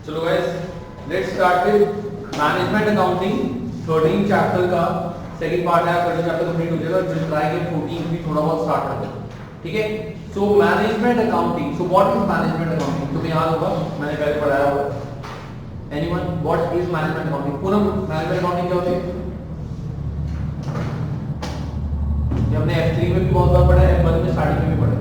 चलो guys, let's start with management accounting 13 chapter का second part है। 13 चैप्टर कंप्लीट हो जाएगा, विल ट्राई के 14 भी थोड़ा बहुत स्टार्ट कर दें। ठीक है, सो management accounting, so what is management accounting? तुम्हें याद होगा, मैंने पहले पढ़ाया होगा। Anyone, what is management accounting? Poonam, management accounting क्या होती है? ये हमने F3 में भी बहुत बार पढ़ा है, F1 में स्टार्टिंग में भी पढ़ा है।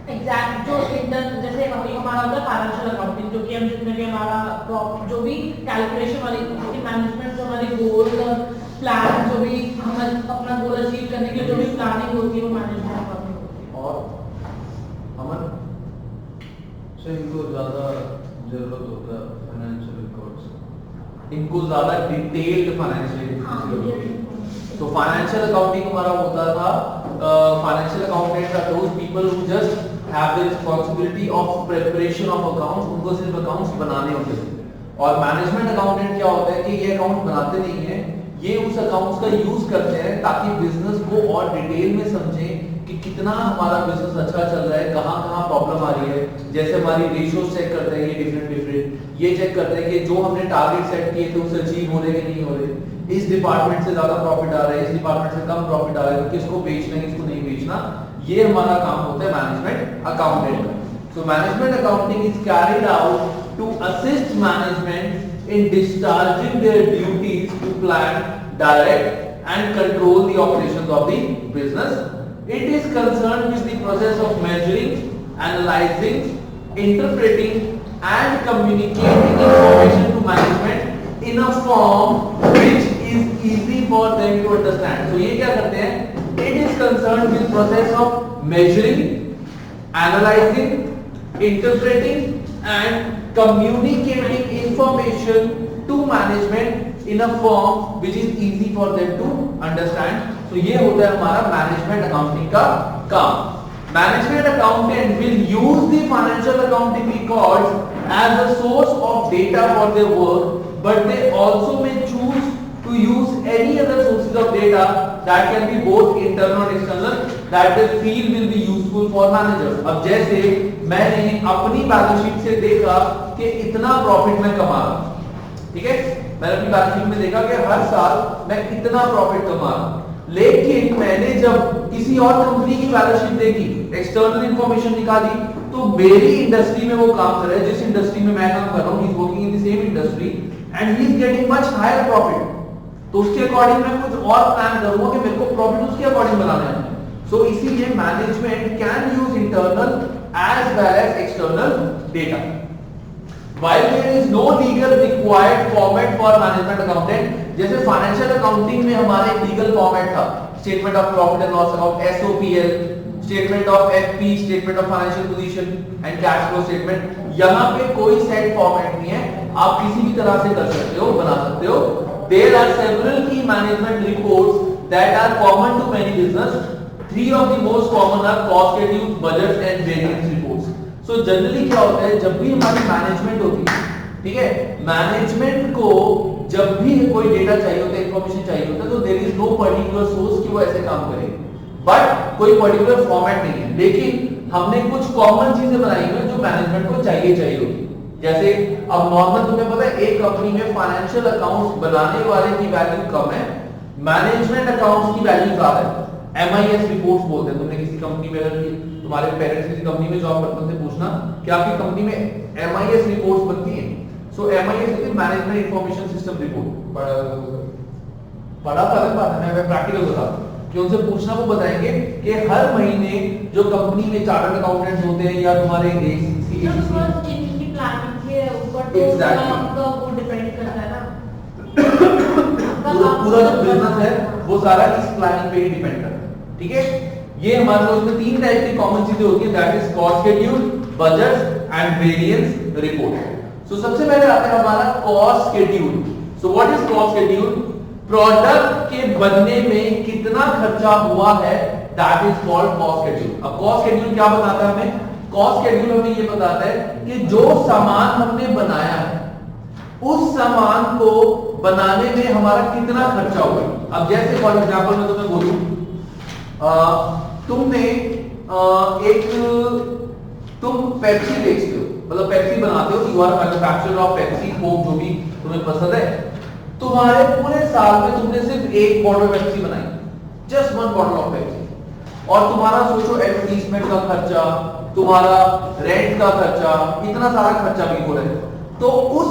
एग्जैक्ट जो इंटर्न जैसे अभी हमारा होता है फाइनेंशियल अकाउंटिंग, जो कि हम जितने भी हमारा जो भी कैलकुलेशन वाली मैनेजमेंट, जो हमारे गोल प्लान, जो भी हम अपना गोल अचीव करने के लिए जो भी प्लानिंग होती है वो मैनेजमेंट अकाउंटिंग होती है। और अमन से इनको ज्यादा जरूरत होता है फाइनेंशियल रिकॉर्ड्स, इनको ज्यादा डिटेल्ड फाइनेंशियल। तो फाइनेंशियल अकाउंटिंग हमारा होता था, financial accountants are those people who just have the responsibility of preparation of accounts, उनको सिर्फ अकाउंट्स बनाने होते थे। और मैनेजमेंट अकाउंटेंट क्या होता है कि ये अकाउंट बनाते नहीं है, ये उस अकाउंट्स का यूज करते हैं ताकि बिजनेस को और डिटेल में समझें कि कितना हमारा बिजनेस अच्छा चल रहा है, कहाँ कहाँ प्रॉब्लम आ रही है। जैसे हमारी रेशियोज चेक करते हैं, ये डिफरेंट ये चेक करते हैं कि जो हमने टारगेट सेट किए थे उसे अचीव हो रहे कि नहीं हो रहे, इस डिपार्टमेंट से ज्यादा प्रॉफिट आ रहा है, इस डिपार्टमेंट से कम प्रॉफिट आ रहा है, तो किसको बेचना है किसको नहीं बेचना, ये हमारा काम होता है मैनेजमेंट अकाउंटेंट का। So management accounting is carried out to assist management in discharging their duties to plan, direct and control the operations of the business. It is concerned with the process of measuring, analyzing, interpreting and communicating information to management in a form which is easy for them to understand. So ये क्या करते हैं? It is concerned with process of measuring, analyzing, interpreting and communicating information to management in a form which is easy for them to understand. तो ये होता है हमारा management accounting का काम. Management accountant will use the financial accounting records as a source of data for their work, but they also may choose to use any other sources of data that can be both internal और external that they feel will be useful for managers. अब जैसे मैंने अपनी balance sheet से देखा कि इतना profit मैं कमा रहा हूं, ठीक है, मैंने अपनी बैलेंस शीट में देखा कि हर साल मैं इतना प्रॉफिट कमा रहा हूं, लेकिन मैंने जब किसी और कंपनी की बैलेंस शीट देखी, एक्सटर्नल इंफॉर्मेशन निकाली, तो मेरी इंडस्ट्री में वो काम कर रहा है, जिस इंडस्ट्री में मैं काम कर रहा हूं, he is working in the same industry and he is getting much higher profit. तो उसके अकॉर्डिंग मैं कुछ और प्लान करूंगा कि मेरे को प्रॉफिट उसके अकॉर्डिंग बनाना है. सो इसीलिए management can use internal as well as external data. While there is no legal required format for management accountant, जैसे फाइनेंशियल अकाउंटिंग में हमारा एक लीगल फॉर्मेट था, statement of profit and loss account, SOPL, statement of FP, statement of financial position and cash flow statement. यहाँ पे कोई set format नहीं है, आप किसी भी तरह से कर सकते हो, बना सकते हो. There are several key management reports that are common to many business. Three of the most common are cost schedule, budgets and variance reports. So generally क्या होता है, जब भी हमारी मैनेजमेंट होती है, ठीक है, मैनेजमेंट को जब भी कोई डेटा चाहिए होता है, इंफॉर्मेशन चाहिए होता है, तो there is no particular source कि वो ऐसे काम करे, बट कोई पर्टिकुलर फॉर्मेट नहीं है. लेकिन हमने कुछ कॉमन चीजें बनाई हुई जो मैनेजमेंट को चाहिए होगी. जैसे अब नॉर्मल तुम्हें पता है एक कंपनी में फाइनेंशियल अकाउंट्स बनाने वाले की वैल्यू कम है, मैनेजमेंट अकाउंट्स की वैल्यू ज्यादा है. MIS रिपोर्ट्स बोलते हैं. तुमने किसी कंपनी में अगर तुम्हारे पेरेंट्स किसी कंपनी में जॉब करते हैं, पूछना कि आपकी कंपनी में MIS रिपोर्ट्स बनती हैं. सो MIS होती है मैनेजमेंट इंफॉर्मेशन सिस्टम रिपोर्ट. पढ़ा था मैं प्रैक्टिकल बता कि उनसे पूछना, वो बताएंगे कि हर महीने जो कंपनी में चार्टर्ड अकाउंटेंट्स होते हैं या तुम्हारे पूरा जो बिजनेस है वो सारा इस प्लानिंग पे ही डिपेंड करता है. ठीक है, ये हमारे पास में तीन टाइप की कॉमन चीजें होती है, that is cost schedule, budget and variance report. So सबसे पहले आता है हमारा cost schedule. So what is cost schedule? Product के बनने में कितना खर्चा हुआ है, that is called cost schedule. अब कॉस्ट शेड्यूल क्या बताता है हमें? कॉस्ट शेड्यूल हमें ये बताता है कि जो सामान हमने बनाया है उस सामान को बनाने में हमारा कितना खर्चा होगा। अब जैसे फॉर एग्जांपल मैं तुम्हें बोलूं, तुमने तुम पेप्सी बेचते हो, मतलब पेप्सी बनाते हो, you are manufacturer of Pepsi, Coke, जो भी तुम्हें पसंद है। तुम्हारे पूरे साल में तुमने सिर्फ एक बॉटल पेप्सी बनाई, just one bottle of Pepsi, और तुम्हारा सोचो एडवर्टीजमेंट का खर्चा, तुम्हारा रेंट का खर्चा, इतना सारा खर्चा भी हो रहा है। तो उस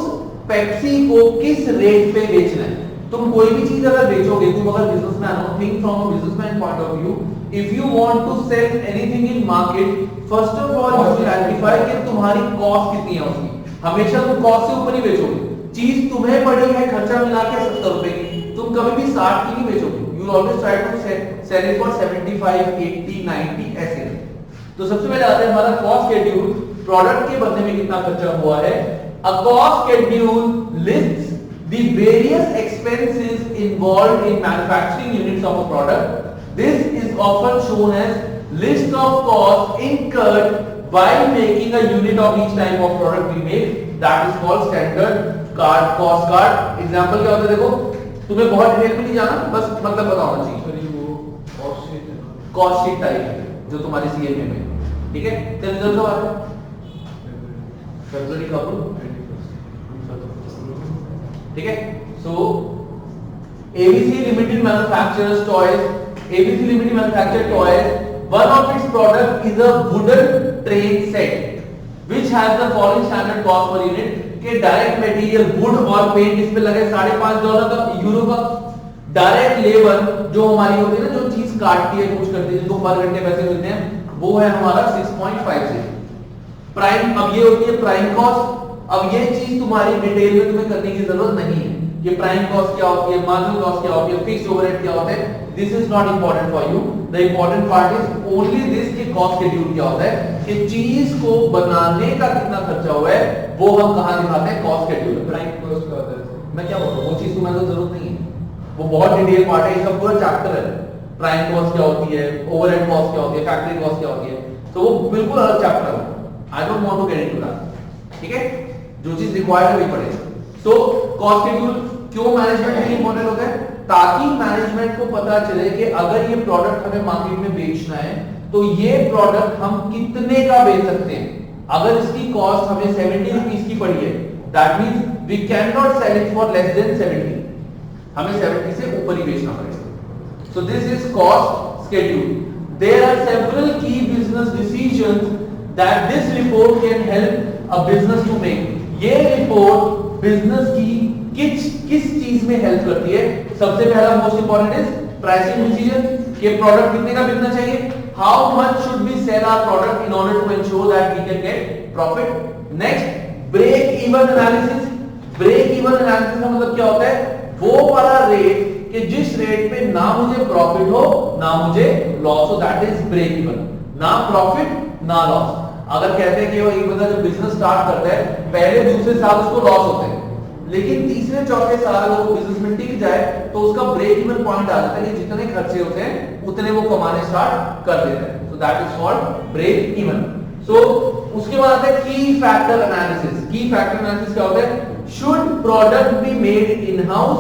पेप्सी को किस रेट पे बेचना है। तुम कोई भी चीज अगर बेचोगे, तुम अगर बिजनेसमैन हो, think from a businessman point of view, if you want to sell anything in market, first of all you will identify कि तुम्हारी कॉस्ट कितनी है उसकी। हमेशा तुम कॉस्ट से ऊपर ही बेचोगे। चीज तुम्हें पड़ी है खर्चा मिला के 70 रुपए की, तुम कभी भी 60 की नहीं बेचोगे। You will always try to sell it for 75, 80, 90 ऐसे। तो सबसे पहले आता है हमारा कॉस्ट शेड्यूल, प्रोडक्ट के बनने में कितना खर्चा हुआ है। A cost schedule lists the various expenses involved in manufacturing units of a product. This is often shown as list of costs incurred while making a unit of each type of product we make. That is called standard card, cost card. Example क्या होता है देखो, तुम्हें बहुत detail में नहीं जाना, बस मतलब बताना चाहिए। वो कॉस्ट शीट टाइप है जो तुम्हारी सीएमए में, ठीक है। तो रिजल्ट कब आ रहा है? फरवरी का, ठीक है। सो ABC Limited manufactures toys. ABC Limited manufactures toys. One of its product is a wooden train set, which has the following standard cost per unit. के डायरेक्ट मटेरियल वुड और पेंट इस पे लगे $5.5 का, यूरो का। डायरेक्ट लेबर जो हमारी होती है ना, जो चीज काटती है, कुछ करती है, जिनको पर घंटे पैसे मिलते हैं, वो है हमारा 6.5 प्राइम। अब ये होती है प्राइम कॉस्ट। अब ये चीज तुम्हारी डिटेल में तुम्हें करने की जरूरत नहीं है कि प्राइम कॉस्ट क्या होती है, मार्जिनल कॉस्ट क्या होती है, फिक्स्ड ओवरहेड क्या होता है। This is not important for you. The important part is only this कि कॉस्ट शेड्यूल क्या होता है, कि चीज को बनाने का कितना खर्चा हुआ है, वो हम कहां दिखाते हैं, कॉस्ट शेड्यूल। प्राइम कॉस्ट का होता है, मैं क्या बोल रहा हूं, वो चीज तुम्हें तो जरूरत नहीं है, वो बहुत डिटेल पार्ट है, इसका पूरा चैप्टर है। प्राइम कॉस्ट क्या होती है, ओवरहेड कॉस्ट क्या होती है, फैक्ट्री कॉस्ट क्या होती है, तो वो बिल्कुल अलग चैप्टर है। I don't want to get into that, ठीक है। जो चीज रिक्वायर्ड है वही पढ़ेगा। तो कॉस्ट शेड्यूल क्यों मैनेजमेंट के लिए इंपॉर्टेंट होता है, ताकि मैनेजमेंट को पता चले कि अगर ये प्रोडक्ट हमें मार्केट में बेचना है तो ये प्रोडक्ट हम कितने का बेच सकते हैं। अगर इसकी कॉस्ट हमें 70 रुपीस की पड़ी है, that means we can not sell it for less than 70, हमें 70 से ऊपर ही बेचना पड़ेगा। So this is cost schedule. There are several key business decisions that this report can help a business to make. ये रिपोर्ट बिजनेस की किस चीज में हेल्प करती है। सबसे पहला most important is pricing decision, कि प्रोडक्ट कितने का बिकना चाहिए, how much should we cell our product in order to ensure that we can get profit. Next break even analysis. Break even analysis का मतलब क्या होता है, वो वाला रेट कि जिस रेट पे ना मुझे प्रॉफिट हो ना मुझे लॉस हो, दैट इज ब्रेक इवन। ना प्रॉफिट ना लॉस। अगर कहते हैं कि वो एक बंदा जब बिजनेस स्टार्ट करता है, पहले दूसरे साल उसको लॉस होते हैं, लेकिन तीसरे चौथे साल अगर वो बिजनेस में टिक जाए तो उसका ब्रेक इवन पॉइंट आ जाता है कि जितने खर्चे होते हैं उतने वो कमाने स्टार्ट कर देता है। So that is called break even. So उसके बाद आता है key factor analysis. Key factor analysis क्या होता है, should product be made in house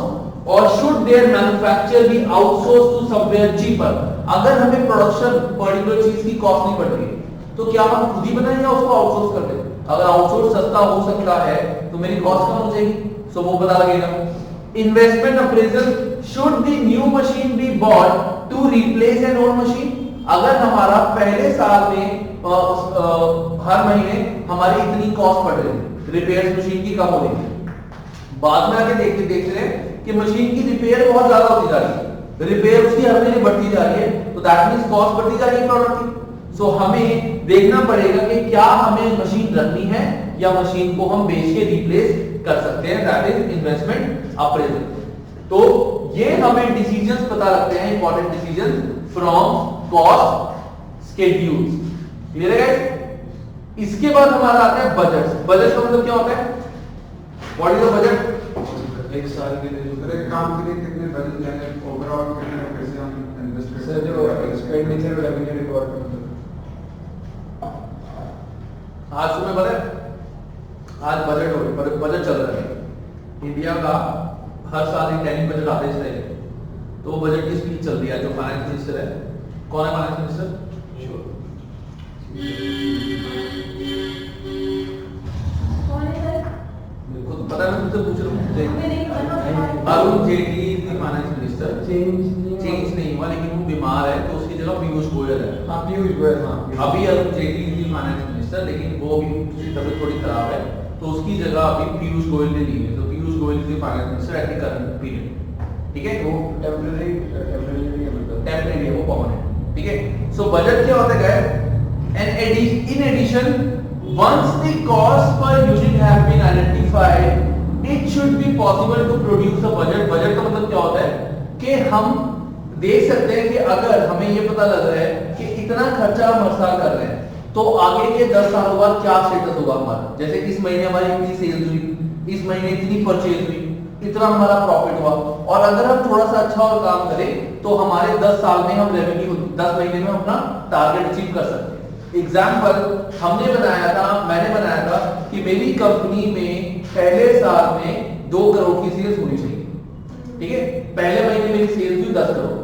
और should there manufacture be outsource to somewhere cheaper. अगर हमें प्रोडक्शन पर्टिकुलर चीज की कॉस्ट नहीं पड़ रही तो क्या हम खुद ही बनाएं या उसको आउटसोर्स कर दें। अगर आउटसोर्स सस्ता हो सकता है तो मेरी कॉस्ट कम हो जाएगी, सो वो पता लगेगा। Investment appraisal, should the new machine be bought to replace an old machine. अगर हमारा पहले साल में हर महीने हमारी इतनी कॉस्ट पड़ रही है, रिपेयर मशीन की कम हो रही है, बाद में आके देख रहे हैं कि मशीन की रिपेयर बहुत ज्यादा होती जा रही है, रिपेयर उसकी हर महीने बढ़ती जा रही है, तो दैट मींस कॉस्ट बढ़ती जा रही है प्रोडक्ट की। सो हमें देखना पड़ेगा कि क्या हमें मशीन रखनी है या मशीन को हम बेच के रिप्लेस कर सकते हैं, दैट इज इन्वेस्टमेंट अप्रेजल। तो ये हमें डिसीजंस पता लगते हैं, important decisions from cost schedules. Clear है गाइस। इसके बाद हमारा आता है बजट। बजट का मतलब क्या होता है, व्हाट इज द बजट। एक साल के लिए जो एक काम के लिए कितने बजट जाने, ओवरऑल कितने पैसे हम इन्वेस्ट कर सर जो एक्सपेंडिचर रेवेन्यू रिकॉर्ड करते हैं। आज तुम्हें पता है आज बजट हो रहा है, बजट चल रहा है इंडिया का। हर चल रही है जो फाइनेंस मिनिस्टर है, कौन है फाइनेंस मिनिस्टर? मेरे को तो पता है, मैं तुमसे पूछ रहा हूँ। Arun Jaitley is the finance minister. Change नहीं हुआ, लेकिन वो बीमार है तो उसकी जगह पीयूष गोयल है। हाँ पीयूष गोयल, हाँ अभी Arun Jaitley is the finance minister, लेकिन वो भी उसकी तबीयत थोड़ी खराब है तो उसकी जगह अभी पीयूष गोयल ने ली है। तो Piyush Goyal is the finance minister at the current period. ठीक है, वो टेम्परेरी है मतलब टेम्परेरी है, वो परमानेंट। ठीक है, सो बजट क्या होता है? And in addition, once the cost per unit have been identified, it should be possible to produce a budget. Budget का मतलब क्या होता है कि हम देख सकते हैं कि अगर हमें ये पता लग रहा है कि इतना खर्चा हम हर साल कर रहे हैं तो आगे के 10 सालों बाद क्या स्टेटस होगा हमारा। जैसे इस महीने हमारी इतनी सेल्स हुई, इस महीने इतनी परचेज हुई, इतना हमारा प्रॉफिट हुआ, और अगर हम थोड़ा सा अच्छा और काम करें तो हमारे 10 साल में हम रेवेन्यू 10 महीने में अपना टारगेट अचीव कर सकते हैं। एग्जाम्पल हमने बनाया था, मैंने बनाया था कि मेरी कंपनी में पहले साल में 2 करोड़ की सेल्स होनी चाहिए। ठीक है, पहले महीने मेरी सेल्स हुई 10 करोड़,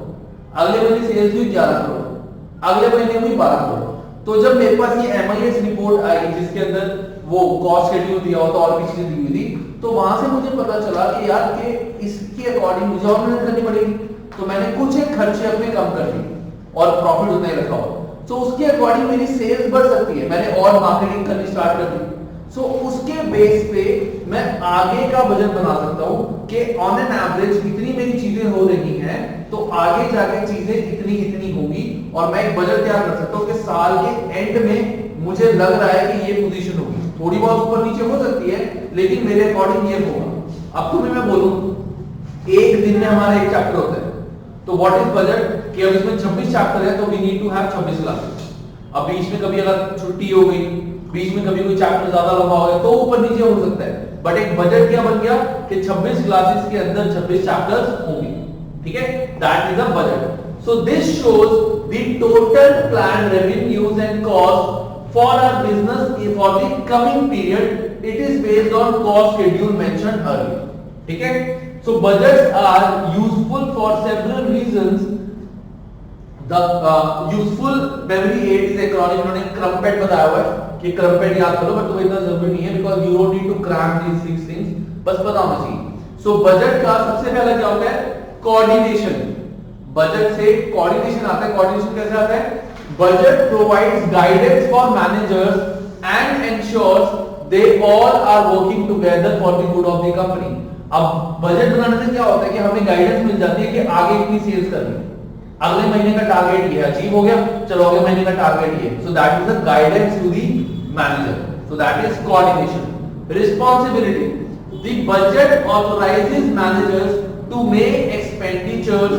अगले महीने सेल्स हुई 11 करोड़, अगले महीने हुई 12 करोड़। तो जब मेरे पास ये MIS रिपोर्ट आई जिसके अंदर वो कॉस्ट शेड्यूल दिया होता और भी चीजें दी हुई थी, तो वहां से मुझे पता चला कि यार कि इसके अकॉर्डिंग मुझे और मेहनत करनी पड़ेगी। तो मैंने कुछ एक खर्चे अपने कम कर दिए और प्रॉफिट उतना ही रखा हो, तो उसके अकॉर्डिंग मेरी सेल्स बढ़ सकती है। मैंने और मार्केटिंग करनी स्टार्ट कर दी। सो उसके बेस पे मैं आगे का बजट बना सकता हूं कि ऑन एन एवरेज इतनी मेरी चीजें हो रही हैं तो आगे जाके चीजें इतनी इतनी होगी, और मैं एक बजट तैयार कर सकता हूं कि साल के एंड में मुझे लग रहा है कि ये पोजीशन होगी। थोड़ी बहुत ऊपर नीचे हो सकती है, लेकिन मेरे अकॉर्डिंग ये होगा। अब तुम्हें मैं बोलूं, एक दिन में हमारा एक चैप्टर होता है, तो व्हाट इज बजट कि अब इसमें 26 चैप्टर है तो we need to have 26 classes. अब बीच में कभी अगर छुट्टी हो गई, बीच में कभी कोई चैप्टर ज्यादा लंबा हो गया तो ऊपर नीचे हो सकता है, बट एक बजट क्या बन गया कि 26 क्लासेस के अंदर 26 चैप्टर्स होंगे। ठीक है, that is a budget. So this shows the total plan revenues and cost for our business for the coming period. It is based on cost schedule mentioned earlier. ठीक है, so budgets are useful for several reasons. The useful memory aid is acronym, उन्होंने crumpet बताया हुआ है कि crumpet याद करो, but तो इतना जरूरी नहीं है because you don't need to cram these 6 things, बस पता होना चाहिए। सो बजट का सबसे पहला क्या होता है? कोऑर्डिनेशन। बजट से कोऑर्डिनेशन आता है। कोऑर्डिनेशन कैसे आता है? Budget provides guidance for managers and ensures they all are working together for the good of the company. अब बजट बनाने से क्या होता है कि हमें गाइडेंस मिल जाती है कि आगे इतनी सेल्स करनी है, अगले महीने का टारगेट ये अचीव हो गया, चलो अगले महीने का टारगेट ये। So that is the guidance to the manager. So that is coordination. Responsibility, the budget authorises managers to make expenditures,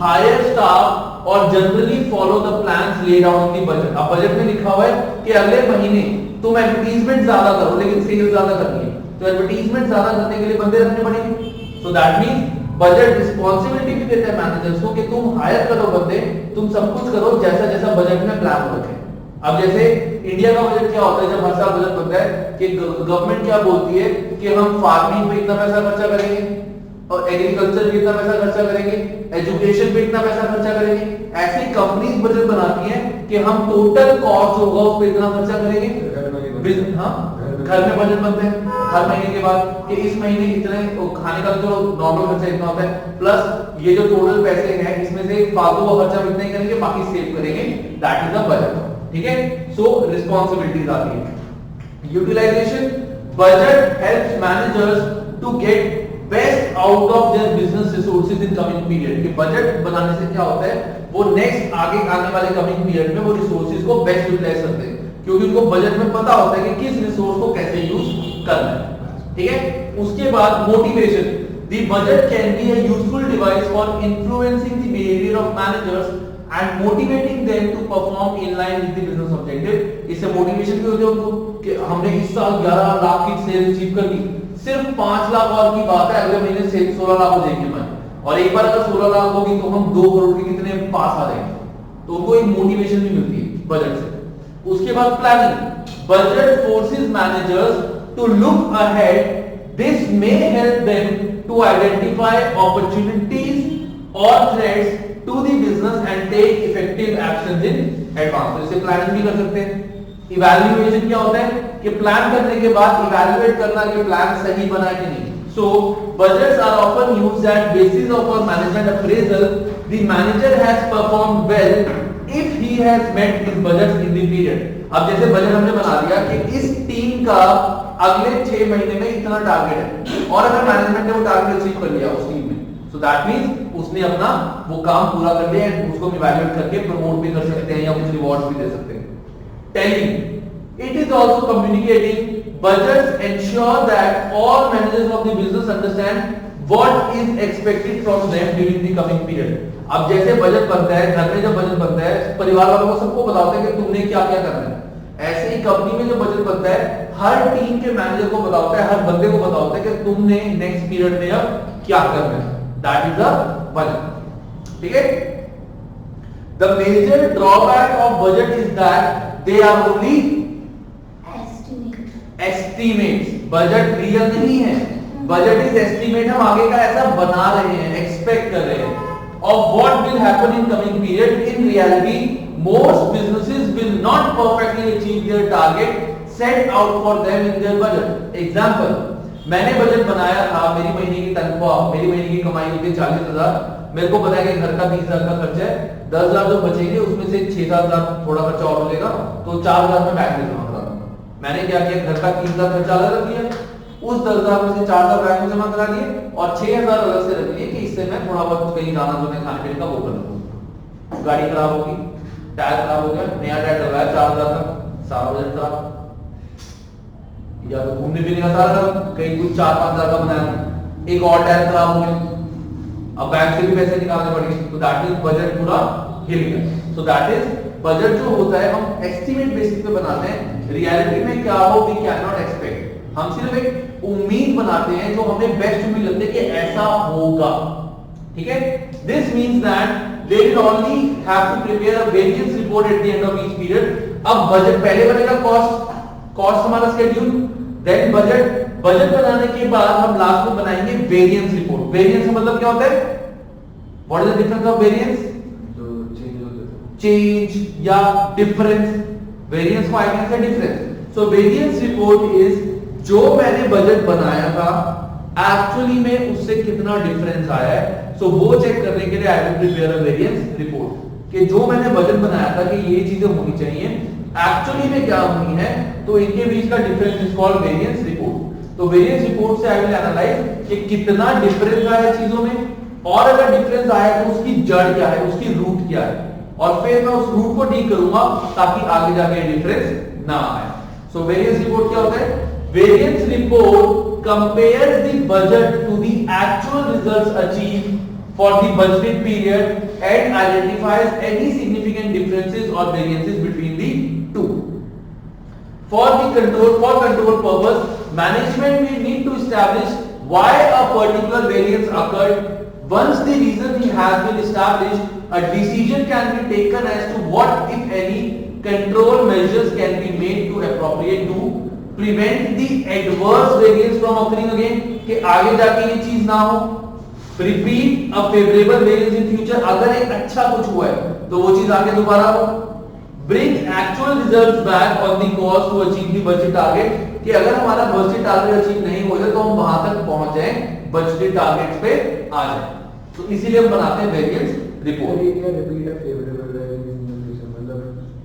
hire staff और generally follow the plans laid out in the budget. अब budget में लिखा हुआ है कि अगले महीने तुम एडवर्टाइजमेंट ज्यादा करो, लेकिन सेल्स ज्यादा करनी है, तो एडवर्टाइजमेंट ज्यादा करने के लिए बंदे रखने पड़ेंगे। So that means budget responsibility भी देता है मैनेजर्स को कि तुम हायर करो बंदे, तुम सब कुछ करो जैसा जैसा बजट में प्लान हो रखे। अब जैसे इंडिया का बजट क्या होता है, जब हर साल बजट बनता है कि गवर्नमेंट क्या बोलती है कि हम फार्मिंग पे इतना पैसा खर्चा करेंगे, और एग्रीकल्चर पे इतना पैसा खर्चा करेंगे, एजुकेशन पे इतना पैसा खर्चा करेंगे। ऐसी कंपनीज बजट बनाती हैं कि हम टोटल कॉस्ट होगा उस पे इतना खर्चा करेंगे। हाँ, घर में बजट बनते हैं हर महीने के बाद कि इस महीने इतने खाने का जो नॉर्मल खर्चा इतना होता है, प्लस ये जो टोटल पैसे हैं इसमें से फालतू का खर्चा इतना ही करेंगे, बाकी सेव करेंगे। That is the budget. ठीक है, सो रिस्पांसिबिलिटीज आती है। Utilization, budget helps managers to get best out of their business resources in coming period. कि बजट बनाने से क्या होता है, वो नेक्स्ट आगे आने वाले कमिंग पीरियड में वो रिसोर्सेज को बेस्ट यूटिलाइज करते हैं, क्योंकि उनको बजट में पता होता है कि किस रिसोर्स को कैसे यूज करना है। ठीक है, उसके बाद motivation, the budget can be a useful device for influencing the behaviour of managers and motivating them to perform in line with the business objective. इससे मोटिवेशन भी होती है उनको कि हमने इस साल 11 लाख की सेल अचीव कर ली, सिर्फ 5 लाख और की बात है, अगले महीने से 16 लाख हो जाएगी हमारी, और एक बार अगर 16 लाख होगी तो हम 2 करोड़ के कितने पास आ जाएंगे। तो उनको एक मोटिवेशन भी मिलती है बजट से। उसके बाद planning, budget forces managers to look ahead. This may help them to identify opportunities और threats to the business and take effective actions in advance. तो इसे प्लानिंग भी कर सकते हैं। इवैल्यूएशन क्या होता है कि प्लान करने के बाद इवैल्यूएट करना कि प्लान सही बना है कि नहीं। So budgets are often used as basis of our management appraisal. The manager has performed well if he has met his budgets in the period. अब जैसे बजट हमने बना दिया कि इस टीम का अगले 6 महीने में इतना टारगेट है और अगर मैनेजमेंट ने वो टारगेट अचीव कर लिया उस टीम में, so that means उसने अपना वो काम पूरा कर लिया है, उसको हम इवैल्यूएट करके प्रमोट भी कर सकते हैं या कुछ रिवॉर्ड्स भी दे सकते हैं। Telling. It is also communicating. Budgets ensure that all managers of the business understand what is expected from them during the coming period. अब जैसे बजट बनता है, घर में जब बजट बनता है, परिवार वालों को सबको बताते हैं कि तुमने क्या क्या करना है। ऐसे ही कंपनी में जो बजट बनता है, हर टीम के मैनेजर को बताता है, हर बंदे को बताता है कि तुमने नेक्स्ट पीरियड में अब क्या करना है। That is the budget. ठीक है? The major drawback of budget is that they are only estimates. Budget real नहीं है, बजट इज एस्टिमेट। हम आगे का ऐसा बना रहे हैं, एक्सपेक्ट कर रहे हैं of what will happen in coming period. In reality, most businesses will not perfectly achieve their target set out for them in their budget. Example, मैंने बजट बनाया था, मेरी महीने की तनख्वाह, मेरी महीने की कमाई होती है 40,000, मेरे को पता है कि घर का 20,000 का खर्चा है, 10,000 जो बचेंगे उसमें से 6,000 थोड़ा खर्चा और हो जाएगा, तो 4,000 में बैंक में जमा करा दूंगा। मैंने क्या किया, घर का 3,000 खर्चा अलग रख दिया, उस 10,000 में से 4,000 बैंक में जमा करा दिए और 6,000 अलग से रख दिए कि इससे मैं थोड़ा बहुत कहीं जाना जो मैं खाने पीने का वो कर लूंगा। गाड़ी खराब होगी, टायर खराब हो गया, नया टायर डलवाया 4,000 का, सारा बजट खराब। या तो घूमने फिरने का सारा कहीं कुछ 4-5,000 का बनाया, एक और टायर खराब हो गया, अब बैंक से भी पैसे निकालने पड़ेंगे, तो दैट इज बजट पूरा हिल गया। सो दैट इज बजट जो होता है हम एस्टिमेट बेसिस पे बनाते हैं, रियलिटी में क्या हो वी कैन नॉट एक्सपेक्ट। हम सिर्फ एक उम्मीद बनाते हैं जो हमें बेस्ट उम्मीद लगती है कि ऐसा होगा। ठीक है? This means that they will only have to prepare a variance report at the end of each period. अब बजट पहले बनेगा कॉस्ट हमारा शेड्यूल, देन बजट बनाने के बाद हम लास्ट में बनाएंगे वेरिएंस रिपोर्ट। वेरिएंस का मतलब क्या होता है? What is the difference of variance? जो चेंज होता है, चेंज या डिफरेंस। वेरिएंस को आइडिया से difference. So variance report is जो मैंने बजट बनाया था एक्चुअली में उससे कितना डिफरेंस आया है। सो वो चेक करने के लिए I will prepare a variance report कि जो मैंने बजट बनाया था कि ये चीजें होनी चाहिए, एक्चुअली में क्या हुई है, तो इनके बीच का difference is called variance report. तो वेरिएंस रिपोर्ट से आई विल एनालाइज कि कितना डिफरेंस आया है चीजों में, और अगर डिफरेंस आया तो उसकी जड़ क्या है, उसकी रूट क्या है, और फिर मैं उस रूट को ठीक करूंगा ताकि आगे जाके डिफरेंस ना आए। सो वेरिएंस रिपोर्ट क्या होता है? Variance report compares the budget to the actual results achieved for the budgeted period and identifies any significant differences or variances between the two. For control purpose, management will need to establish why a particular variance occurred. Once the reason has been established, a decision can be taken as to what, if any, control measures can be made to appropriate to prevent the adverse variance from occurring again, कि आगे जाके ये चीज ना हो। Repeat a favorable variance in future, अगर एक अच्छा कुछ हुआ है तो वो चीज आगे दोबारा हो। Bring actual results back on the course to achieve the budget target, कि अगर हमारा budget target अचीव नहीं हो जाए तो हम वहां तक पहुंच जाएं, budgeted targets पे आ जाएं। तो इसीलिए हम बनाते हैं वेरिएंस रिपोर्ट। ये क्या रिपीट है फेवरेबल है, मतलब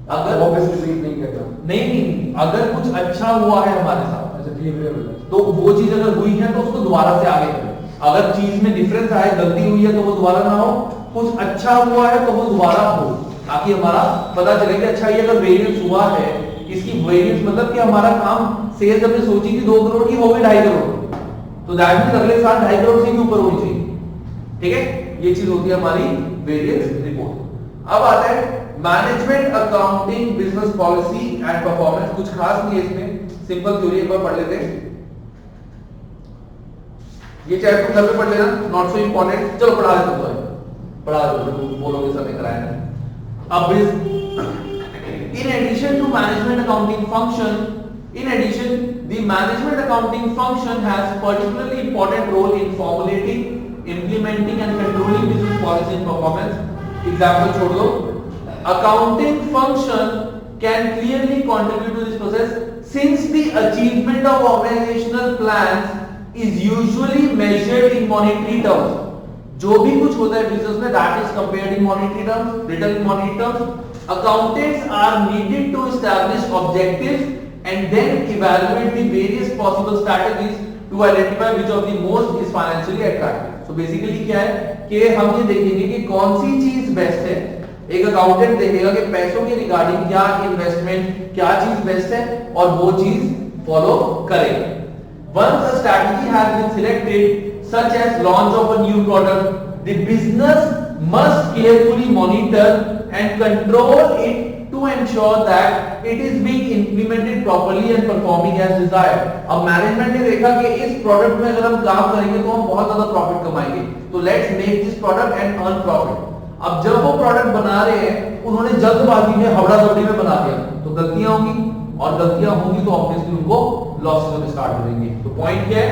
अगर वापस रिपीट नहीं करना। नहीं, अगर कुछ अच्छा हुआ है हमारे साथ, अच्छा फेवरेबल है, तो वो चीज अगर हुई है तो उसको दोबारा से आगे करें। अगर चीज में डिफरेंस आए, गलती हुई है तो वो दोबारा ना हो, कुछ अच्छा हुआ है तो वो दोबारा हो, ताकि हमारा पता चले कि अच्छा ये अगर वेरिएंस हुआ है, इसकी वेरिएंस मतलब कि हमारा काम सेल्स हमने सोची थी 2 करोड़ की, हो गई 2.5 करोड़, तो दैट मींस अगले साल 2.5 करोड़ से भी ऊपर होनी चाहिए। ठीक है? ये चीज होती है हमारी वेरिएंस रिपोर्ट। अब आता है management accounting business policy and performance. कुछ खास नहीं है इसमें, सिंपल थ्योरी एक बार पढ़ लेते हैं। ये चाहे तुम घर पे पढ़ लेना, नॉट सो इंपॉर्टेंट। चलो पढ़ा देता हूं, पढ़ा दो, बोलोगे सब ने कराया है। अब in addition to management accounting function, the management accounting function has particularly important role in formulating, implementing and controlling business policy and performance. Example छोड़ दो, accounting function can clearly contribute to this process since the achievement of organizational plans is usually measured in monetary terms. जो भी कुछ होता है business में that is compared in monetary terms, written in monetary terms. Accountants are needed to establish objectives and then evaluate the various possible strategies to identify which of the most is financially attractive. So basically क्या है कि हम ये देखेंगे कि कौन सी चीज best है. एक अकाउंटेंट देखेगा कि पैसों के रिगार्डिंग क्या इन्वेस्टमेंट, क्या चीज बेस्ट है और वो चीज फॉलो करेगा. Once a strategy has been selected, such as launch of a new product, the business must carefully monitor and control it to ensure that it is being implemented properly and performing as desired. अब management ने देखा कि इस product में अगर हम काम करेंगे तो हम बहुत ज्यादा प्रॉफिट कमाएंगे, तो let's make this product and earn profit. अब जब वो प्रोडक्ट बना रहे हैं उन्होंने जल्दबाजी में हवड़ा दौड़ी में बना दिया तो गलतियां होंगी, और गलतियां होंगी तो ऑब्वियसली उनको लॉसेस होने स्टार्ट हो जाएंगे. तो पॉइंट क्या है,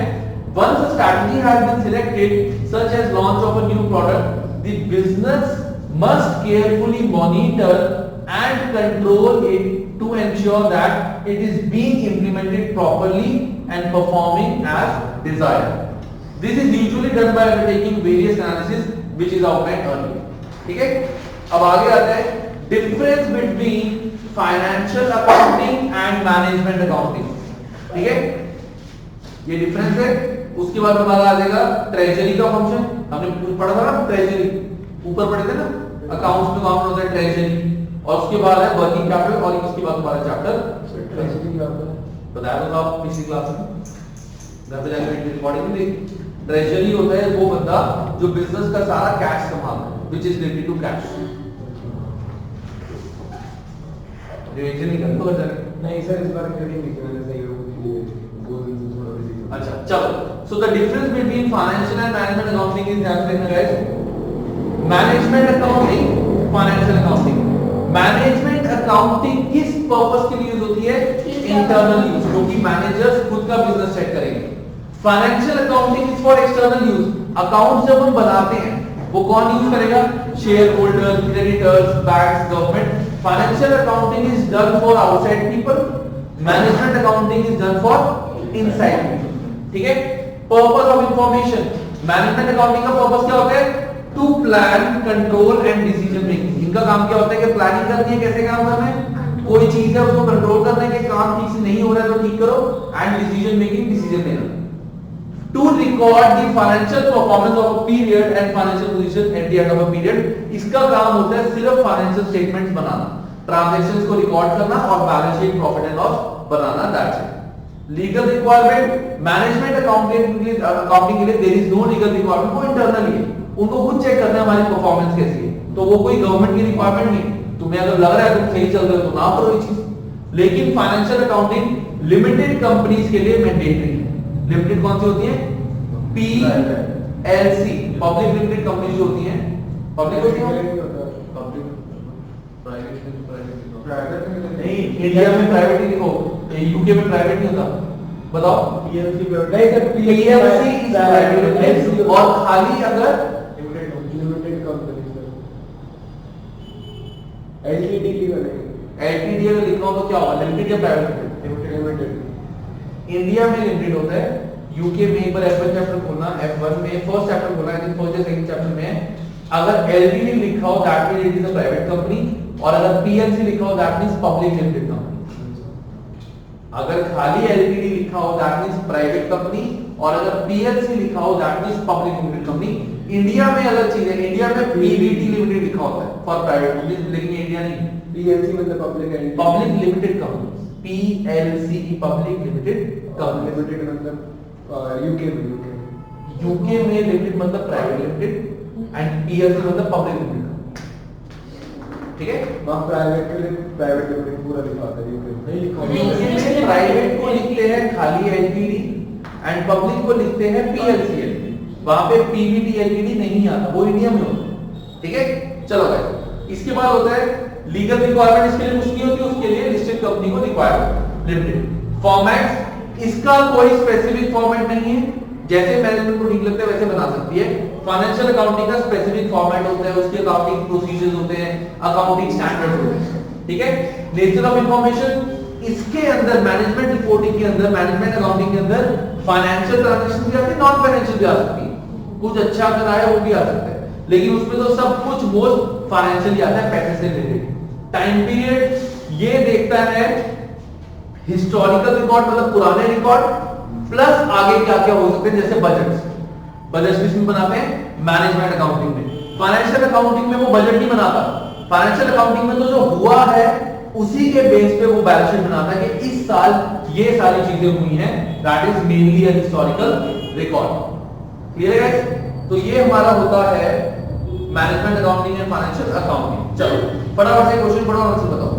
once a strategy has been selected such as launch of a new product, the business must carefully monitor and control it to ensure that it is being implemented properly and performing as desired. This is usually done by undertaking various analysis which is outlined earlier. ठीक है, अब आगे आता है difference between financial accounting and management accounting. ठीक है, ये difference है. उसके बाद हमारा आ जाएगा ट्रेजरी का फंक्शन. हमने पढ़ा था ना ट्रेजरी, ऊपर पढ़े थे ना, अकाउंट्स में काम होता है ट्रेजरी, और उसके बाद है वर्किंग कैपिटल, और उसके बाद हमारा चैप्टर ट्रेजरी का बताया था आप पिछली क्लास में, घर पे जाके रिकॉर्डिंग में देखिए. ट्रेजरी होता है वो बंदा जो बिजनेस का सारा कैश संभालता है, which is related to cash. Revision नहीं करते हो जाके? नहीं सर, इस बार कभी नहीं करना चाहिए, वो दिन से थोड़ा बिजी. अच्छा चलो, so the difference between financial and management accounting is ध्यान रखना guys. Management accounting, financial accounting. Management accounting किस पर्पस के लिए यूज होती है? इंटरनल यूज, क्योंकि मैनेजर्स खुद का बिजनेस चेक करेंगे. Financial accounting is for external use. Accounts जब हम बनाते हैं वो कौन यूज करेगा? Shareholders, creditors, banks, government. Financial accounting is done for outside people, management accounting is done for inside people. ठीक है. Purpose of information, management accounting का पर्पस क्या होता है? To plan, control and decision making. इनका काम क्या होता है कि प्लानिंग करनी है, कैसे काम करना है, कोई चीज है उसको कंट्रोल करना है कि काम ठीक से नहीं हो रहा है तो ठीक करो, एंड डिसीजन मेकिंग, डिसीजन लेना. To record the financial performance of a period and financial position at the end of a period. इसका काम होता है सिर्फ फाइनेंशियल स्टेटमेंट्स बनाना, ट्रांजैक्शंस को रिकॉर्ड करना और balance sheet, profit and loss बनाना. That's it. Legal requirement, management accounting के लिए there is no legal requirement. वो इंटरनली है, उनको खुद चेक करना है हमारी परफॉर्मेंस कैसी है, तो वो कोई गवर्नमेंट की रिक्वायरमेंट नहीं. तुम्हें अगर लग रहा है तुम सही चल रहे हो तो ना करो ये चीज. लेकिन फाइनेंशियल अकाउंटिंग लिमिटेड कंपनीज के लिए मैंडेटरी है. लिमिटेड कौन सी होती है? PLC, पब्लिक लिमिटेड कंपनी जो होती हैं, पब्लिक होती है, पब्लिक प्राइवेट नहीं. इंडिया में प्राइवेट ही लिखो, यूके में प्राइवेट नहीं होता. बताओ. PLC नहीं सर, PLC इज प्राइवेट. और खाली अगर लिमिटेड कंपनी सर, LTD अगर लिखा हो तो क्या होगा? लिमिटेड या प्राइवेट? लिमिटेड. इंडिया में लिमिटेड होता है. यूके में एक बार F1 चैप्टर खोलना, F1 में फर्स्ट चैप्टर खोलना, आई थिंक फर्स्ट या सेकंड चैप्टर में अगर LTD लिखा हो that means it is a private company, और अगर PLC लिखा हो that means public limited company. अगर खाली LTD लिखा हो दैट मींस प्राइवेट कंपनी, और अगर PLC लिखा हो that means public limited company. India में अलग चीज है, इंडिया में PVT लिमिटेड लिखा होता है फॉर प्राइवेट कंपनीज, लेकिन इंडिया नहीं. PLC मतलब public limited company, PLC public limited company. Limited मतलब यूके में लिमिटेड मतलब प्राइवेट लिमिटेड एंड PLC मतलब पब्लिक लिमिटेड. ठीक है. वहाँ प्राइवेट के लिए प्राइवेट लिमिटेड पूरा लिखा होता है, यूके नहीं लिखा. प्राइवेट को लिखते हैं खाली LTD एंड पब्लिक को लिखते हैं PLC LTD. वहाँ पे PVT LTD नहीं आता, वो इंडिया में होता है. ठीक है. चलो भाई, इसके बाद होता है लीगल रिक्वायरमेंट. इसके लिए कुछ नहीं होती, उसके लिए लिस्टेड कंपनी को रिक्वायरमेंट लिमिटेड. फॉर्मेट, इसका कोई स्पेसिफिक फॉर्मेट नहीं है. जैसे मैनेजमेंट को ठीक लगता है वैसे बना सकती है। फाइनेंशियल अकाउंटिंग का स्पेसिफिक फॉर्मेट होता है, उसके अकाउंटिंग प्रोसीजर्स होते हैं, अकाउंटिंग स्टैंडर्ड्स होते हैं, ठीक है। नेचर ऑफ इंफॉर्मेशन, इसके अंदर मैनेजमेंट रिपोर्टिंग के अंदर, मैनेजमेंट अकाउंटिंग के अंदर फाइनेंशियल ट्रांजैक्शन भी आती है, नॉन फाइनेंशियल भी आ सकती है, कुछ अच्छा अगर आए वो भी आ सकता है, लेकिन उसमें तो सब कुछ मोस्ट फाइनेंशियल आता है, पैसे से रिलेटेड। टाइम पीरियड ये देखता है हिस्टोरिकल रिकॉर्ड, मतलब पुराने रिकॉर्ड, प्लस आगे क्या क्या हो सकते हैं, जैसे बजट किसमें बनाते हैं, मैनेजमेंट अकाउंटिंग में। फाइनेंशियल अकाउंटिंग में वो बजट नहीं बनाता, फाइनेंशियल अकाउंटिंग में तो जो हुआ है उसी के बेस पे वो बैलेंस शीट बनाता है कि इस साल ये सारी चीजें हुई हैं, that is mainly a historical record. Clear है? तो ये हमारा होता है management accounting and financial accounting. चलो फटाफट से क्वेश्चन पढ़ो और आंसर बताओ।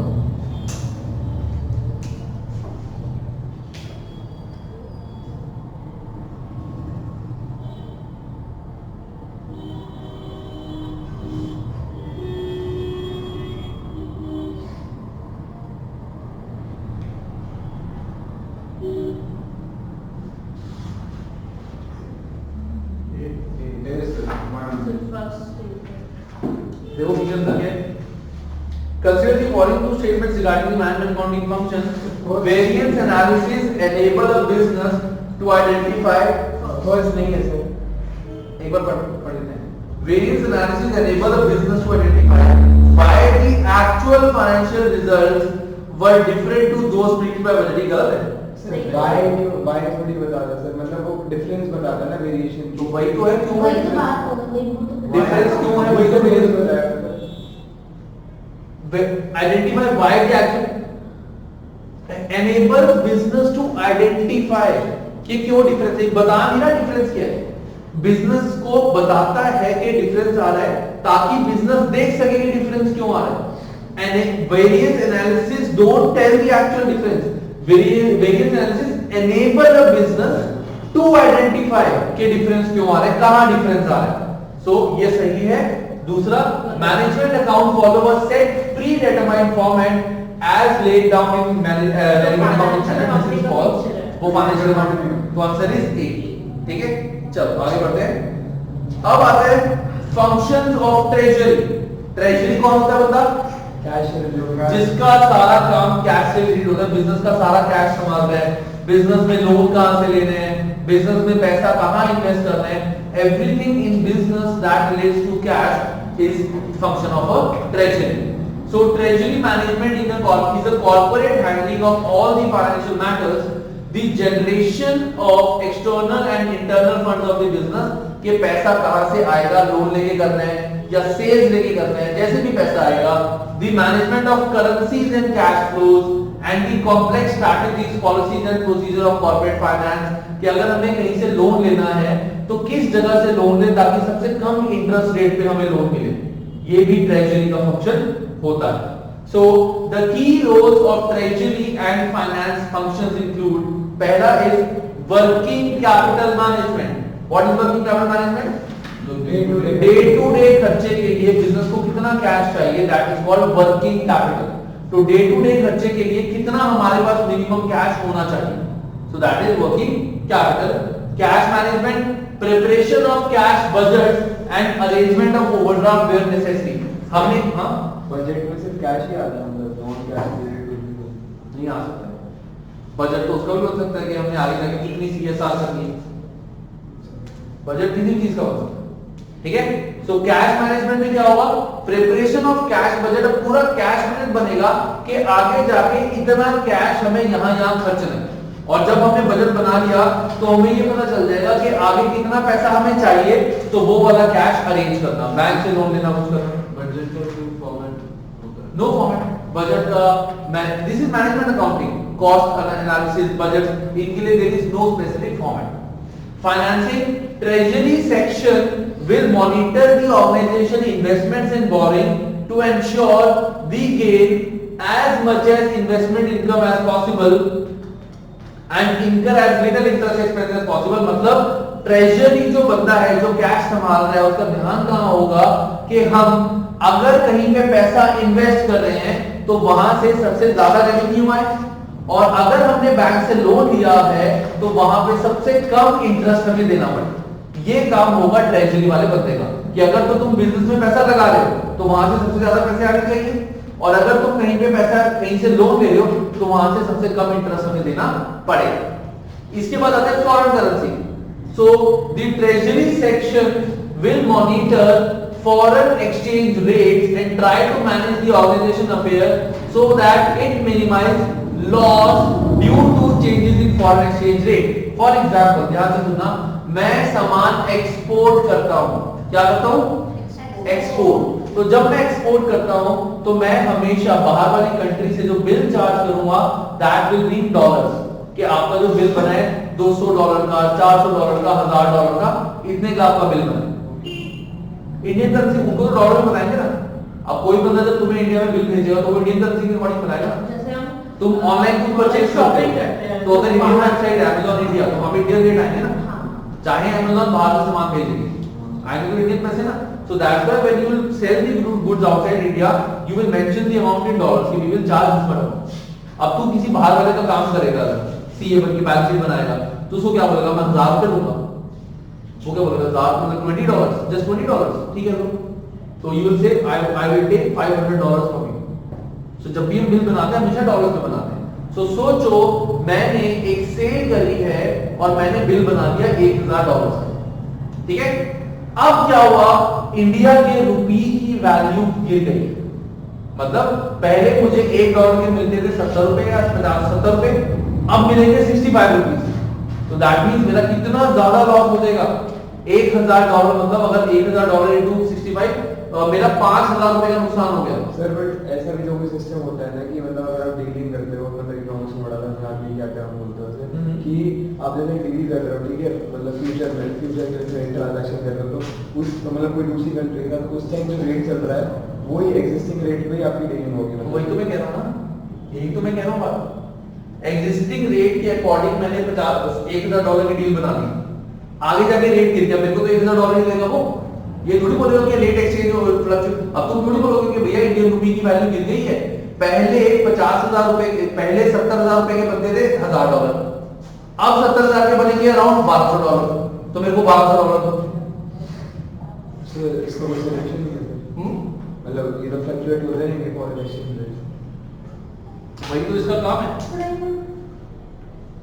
देखो क्लियर था क्या? Consider the following two statements regarding the management accounting function. Variance analysis enable a business to identify. First नहीं है सर, एक बार पढ़ लेते हैं। Variance analysis enable a business to identify why the actual financial results were different to those predicted by budgeting। गलत है? Bye थोड़ी बताता सर, मतलब वो डिफरेंस बताता है ना, वेरिएशन। तो वही तो है, क्यों है वही तो बात हो गई, वो तो डिफरेंस क्यों है, वही तो वेरिएंस बताया। Identify why the actual enable business to identify कि क्यों डिफरेंस है, बता नहीं रहा डिफरेंस क्या है, बिजनेस को बताता है कि डिफरेंस आ रहा है ताकि बिजनेस देख सके कि डिफरेंस क्यों आ रहा है। And variance analysis don't tell the actual difference, variance analysis enable a business to identify कि डिफरेंस क्यों आ रहा है, कहां डिफरेंस आ रहा है। सो ये सही है। दूसरा, management account follow a set predetermined format as laid down in management accounting standard, this is false, वो फाइनेंशियल अकाउंटिंग। तो आंसर इज ए। ठीक है, चलो आगे बढ़ते हैं। अब आते हैं फंक्शंस ऑफ ट्रेजरी। ट्रेजरी कौन होता है बंदा? कैश रिजर्व, जिसका सारा काम कैश से रिलेटेड होता है, बिजनेस का सारा कैश संभाल रहा है, बिजनेस में लोन कहां से लेने हैं, बिजनेस में पैसा कहां इन्वेस्ट करना है, everything in business that relates to cash is function of a treasury. So treasury management is a corporate handling of all the financial matters, the generation of external and internal funds of the business, कि पैसा कहां से आएगा, loan लेके करना है या sales लेके करना है, जैसे भी पैसा आएगा, the management of currencies and cash flows and the complex strategies, policies and procedure of corporate finance, कि अगर हमें कहीं से लोन लेना है तो किस जगह से लोन लें ताकि सबसे कम इंटरेस्ट रेट पे हमें लोन मिले, ये भी ट्रेजरी का फंक्शन होता है। So the key roles of treasury and finance functions include, पहला is working capital management. What is working capital management? Day to day खर्चे के लिए बिजनेस को कितना कैश चाहिए, that is called working capital. तो डे टू डे खर्चे के लिए कितना हमारे पास मिनिमम कैश होना चाहिए, so that is working capital. Cash management, preparation of cash budget and arrangement of overdraft where necessary. हमने बजट में सिर्फ कैश ही आता है, मतलब नॉन कैश नहीं आ सकता है। बजट तो उसका भी हो सकता है कि हमने आगे जाके कितनी सीएसआर करनी है, बजट किसी चीज का हो सकता है। ठीक है, सो कैश मैनेजमेंट में क्या होगा, प्रिपरेशन ऑफ कैश बजट, पूरा कैश बजट बनेगा कि आगे जाके इतना कैश हमें यहां खर्चना है, और जब हमने बजट बना लिया तो हमें ये पता चल जाएगा कि आगे कितना पैसा हमें चाहिए, तो वो वाला कैश अरेंज करना, बैंक से लोन लेना, कुछ करना। बजट का कोई फॉर्मेट होता है? नो फॉर्मेट बजट का, this is management accounting, cost analysis, budget, इनके लिए there is no specific format. Financing, treasury section will monitor the organization investments and borrowing to ensure the gain as much as investment income as possible and incur as little interest expense as possible। मतलब treasury जो बंदा है, जो cash संभाल रहा है, उसका ध्यान कहां होगा कि हम अगर कहीं पे पैसा इन्वेस्ट कर रहे हैं तो वहां से सबसे ज्यादा रेवेन्यू आए और अगर हमने बैंक से लोन लिया है तो वहां पे सबसे कम इंटरेस्ट हमें देना पड़ेगा। ये काम होगा ट्रेजरी वाले बंदे का कि अगर तो तुम बिजनेस में पैसा लगा रहे हो तो वहां से सबसे ज्यादा पैसे आने चाहिए, और अगर तुम कहीं पे पैसा कहीं से लोन ले रहे हो तो वहां से सबसे कम इंटरेस्ट हमें देना पड़ेगा। इसके बाद आता है foreign currency. So the treasury section will monitor foreign exchange rates and try to manage the organization affair so that it minimize loss due to changes in foreign exchange rate. For example, ध्यान से सुनना, मैं सामान export करता हूं, क्या करता हूं? एक्सपोर्ट। तो जब मैं एक्सपोर्ट करता हूं तो मैं हमेशा बाहर वाली कंट्री से जो बिल चार्ज करूंगा that will be in dollars, कि आपका जो बिल बना है $200 का, $400 का, $1000 का, इतने का आपका बिल बना है। इंडियन करेंसी उनको तो डॉलर में बनाएंगे ना। अब कोई बंदा जब तुम्हें इंडिया में बिल भेजेगा तो वो इंडियन करेंसी के अकॉर्डिंग बनाएगा। जैसे हम तुम ऑनलाइन कुछ परचेज करते हैं तो अगर इंडियन वेबसाइट है Amazon इंडिया तो वहां पे इंडियन रेट आएंगे ना, चाहे Amazon बाहर से सामान भेजेगी आएंगे तो इंडियन पैसे ना। So that's why when you will sell the goods outside India you will mention the amount in dollars कि we will charge this much. अब तू किसी बाहर वाले का काम करेगा, सीए बन के बैलेंस शीट बनाएगा, तो उसको क्या बोलेगा? मैं 1000 रुपए दूंगा। वो क्या बोलेगा? 1000 मतलब $20, जस्ट $20, ठीक है। तो you will say I will take $500 from you. So जब भी हम बिल बनाते हैं हमेशा डॉलर्स में बनाते हैं। सो सोचो मैंने एक सेल करी है और मैंने बिल बना दिया $1000 का, ठीक है। अब क्या हुआ? इंडिया के रुपी की वैल्यू गिर गई, मतलब पहले मुझे $1 के मिलते थे 70 रुपए या 70 रुपए, अब मिलेंगे 65 रुपीज। तो दैट मींस मेरा कितना ज्यादा लॉस हो जाएगा? $1000, मतलब अगर $1000 इनटू 65 मेरा $5000 रुपए का नुकसान हो गया। सर बट ऐसा भी जो भी सिस्टम होता है ना कि मतलब अगर आप डीलिंग करते हो, मतलब इकोनॉमिक्स में बड़ा था क्या क्या बोलते हैं उसे, कि आप जैसे डील कर रहे हो, ठीक है, मतलब फ्यूचर में ट्रांजैक्शन कर रहे हो तो उस मतलब कोई दूसरी कंट्री का तो उस टाइम जो रेट चल रहा है वही एग्जिस्टिंग रेट पे ही आपकी डीलिंग होगी। तो वही तो मैं कह रहा हूं ना, यही तो मैं कह रहा हूं बात। एग्जिस्टिंग रेट के अकॉर्डिंग मैंने $1000 की डील बना ली, आगे जाके रेट गिर गया, मेरे को तो $1000 ही देगा वो। ये थोड़ी बोलेगा कि रेट एक्सचेंज और फ्लक्चुएट। अब तुम थोड़ी बोलोगे कि भैया इंडियन रुपी की वैल्यू गिर गई है, पहले 50,000 रुपए, पहले 70,000 रुपए के बनते थे $1000, अब 70,000 के बनेंगे अराउंड $1200, तो मेरे को $1200 दो। सर इसको कोई सिलेक्शन नहीं है, मतलब ये तो फ्लक्चुएट हो रहे हैं फॉरेन एक्सचेंज रेट, वही तो इसका काम है,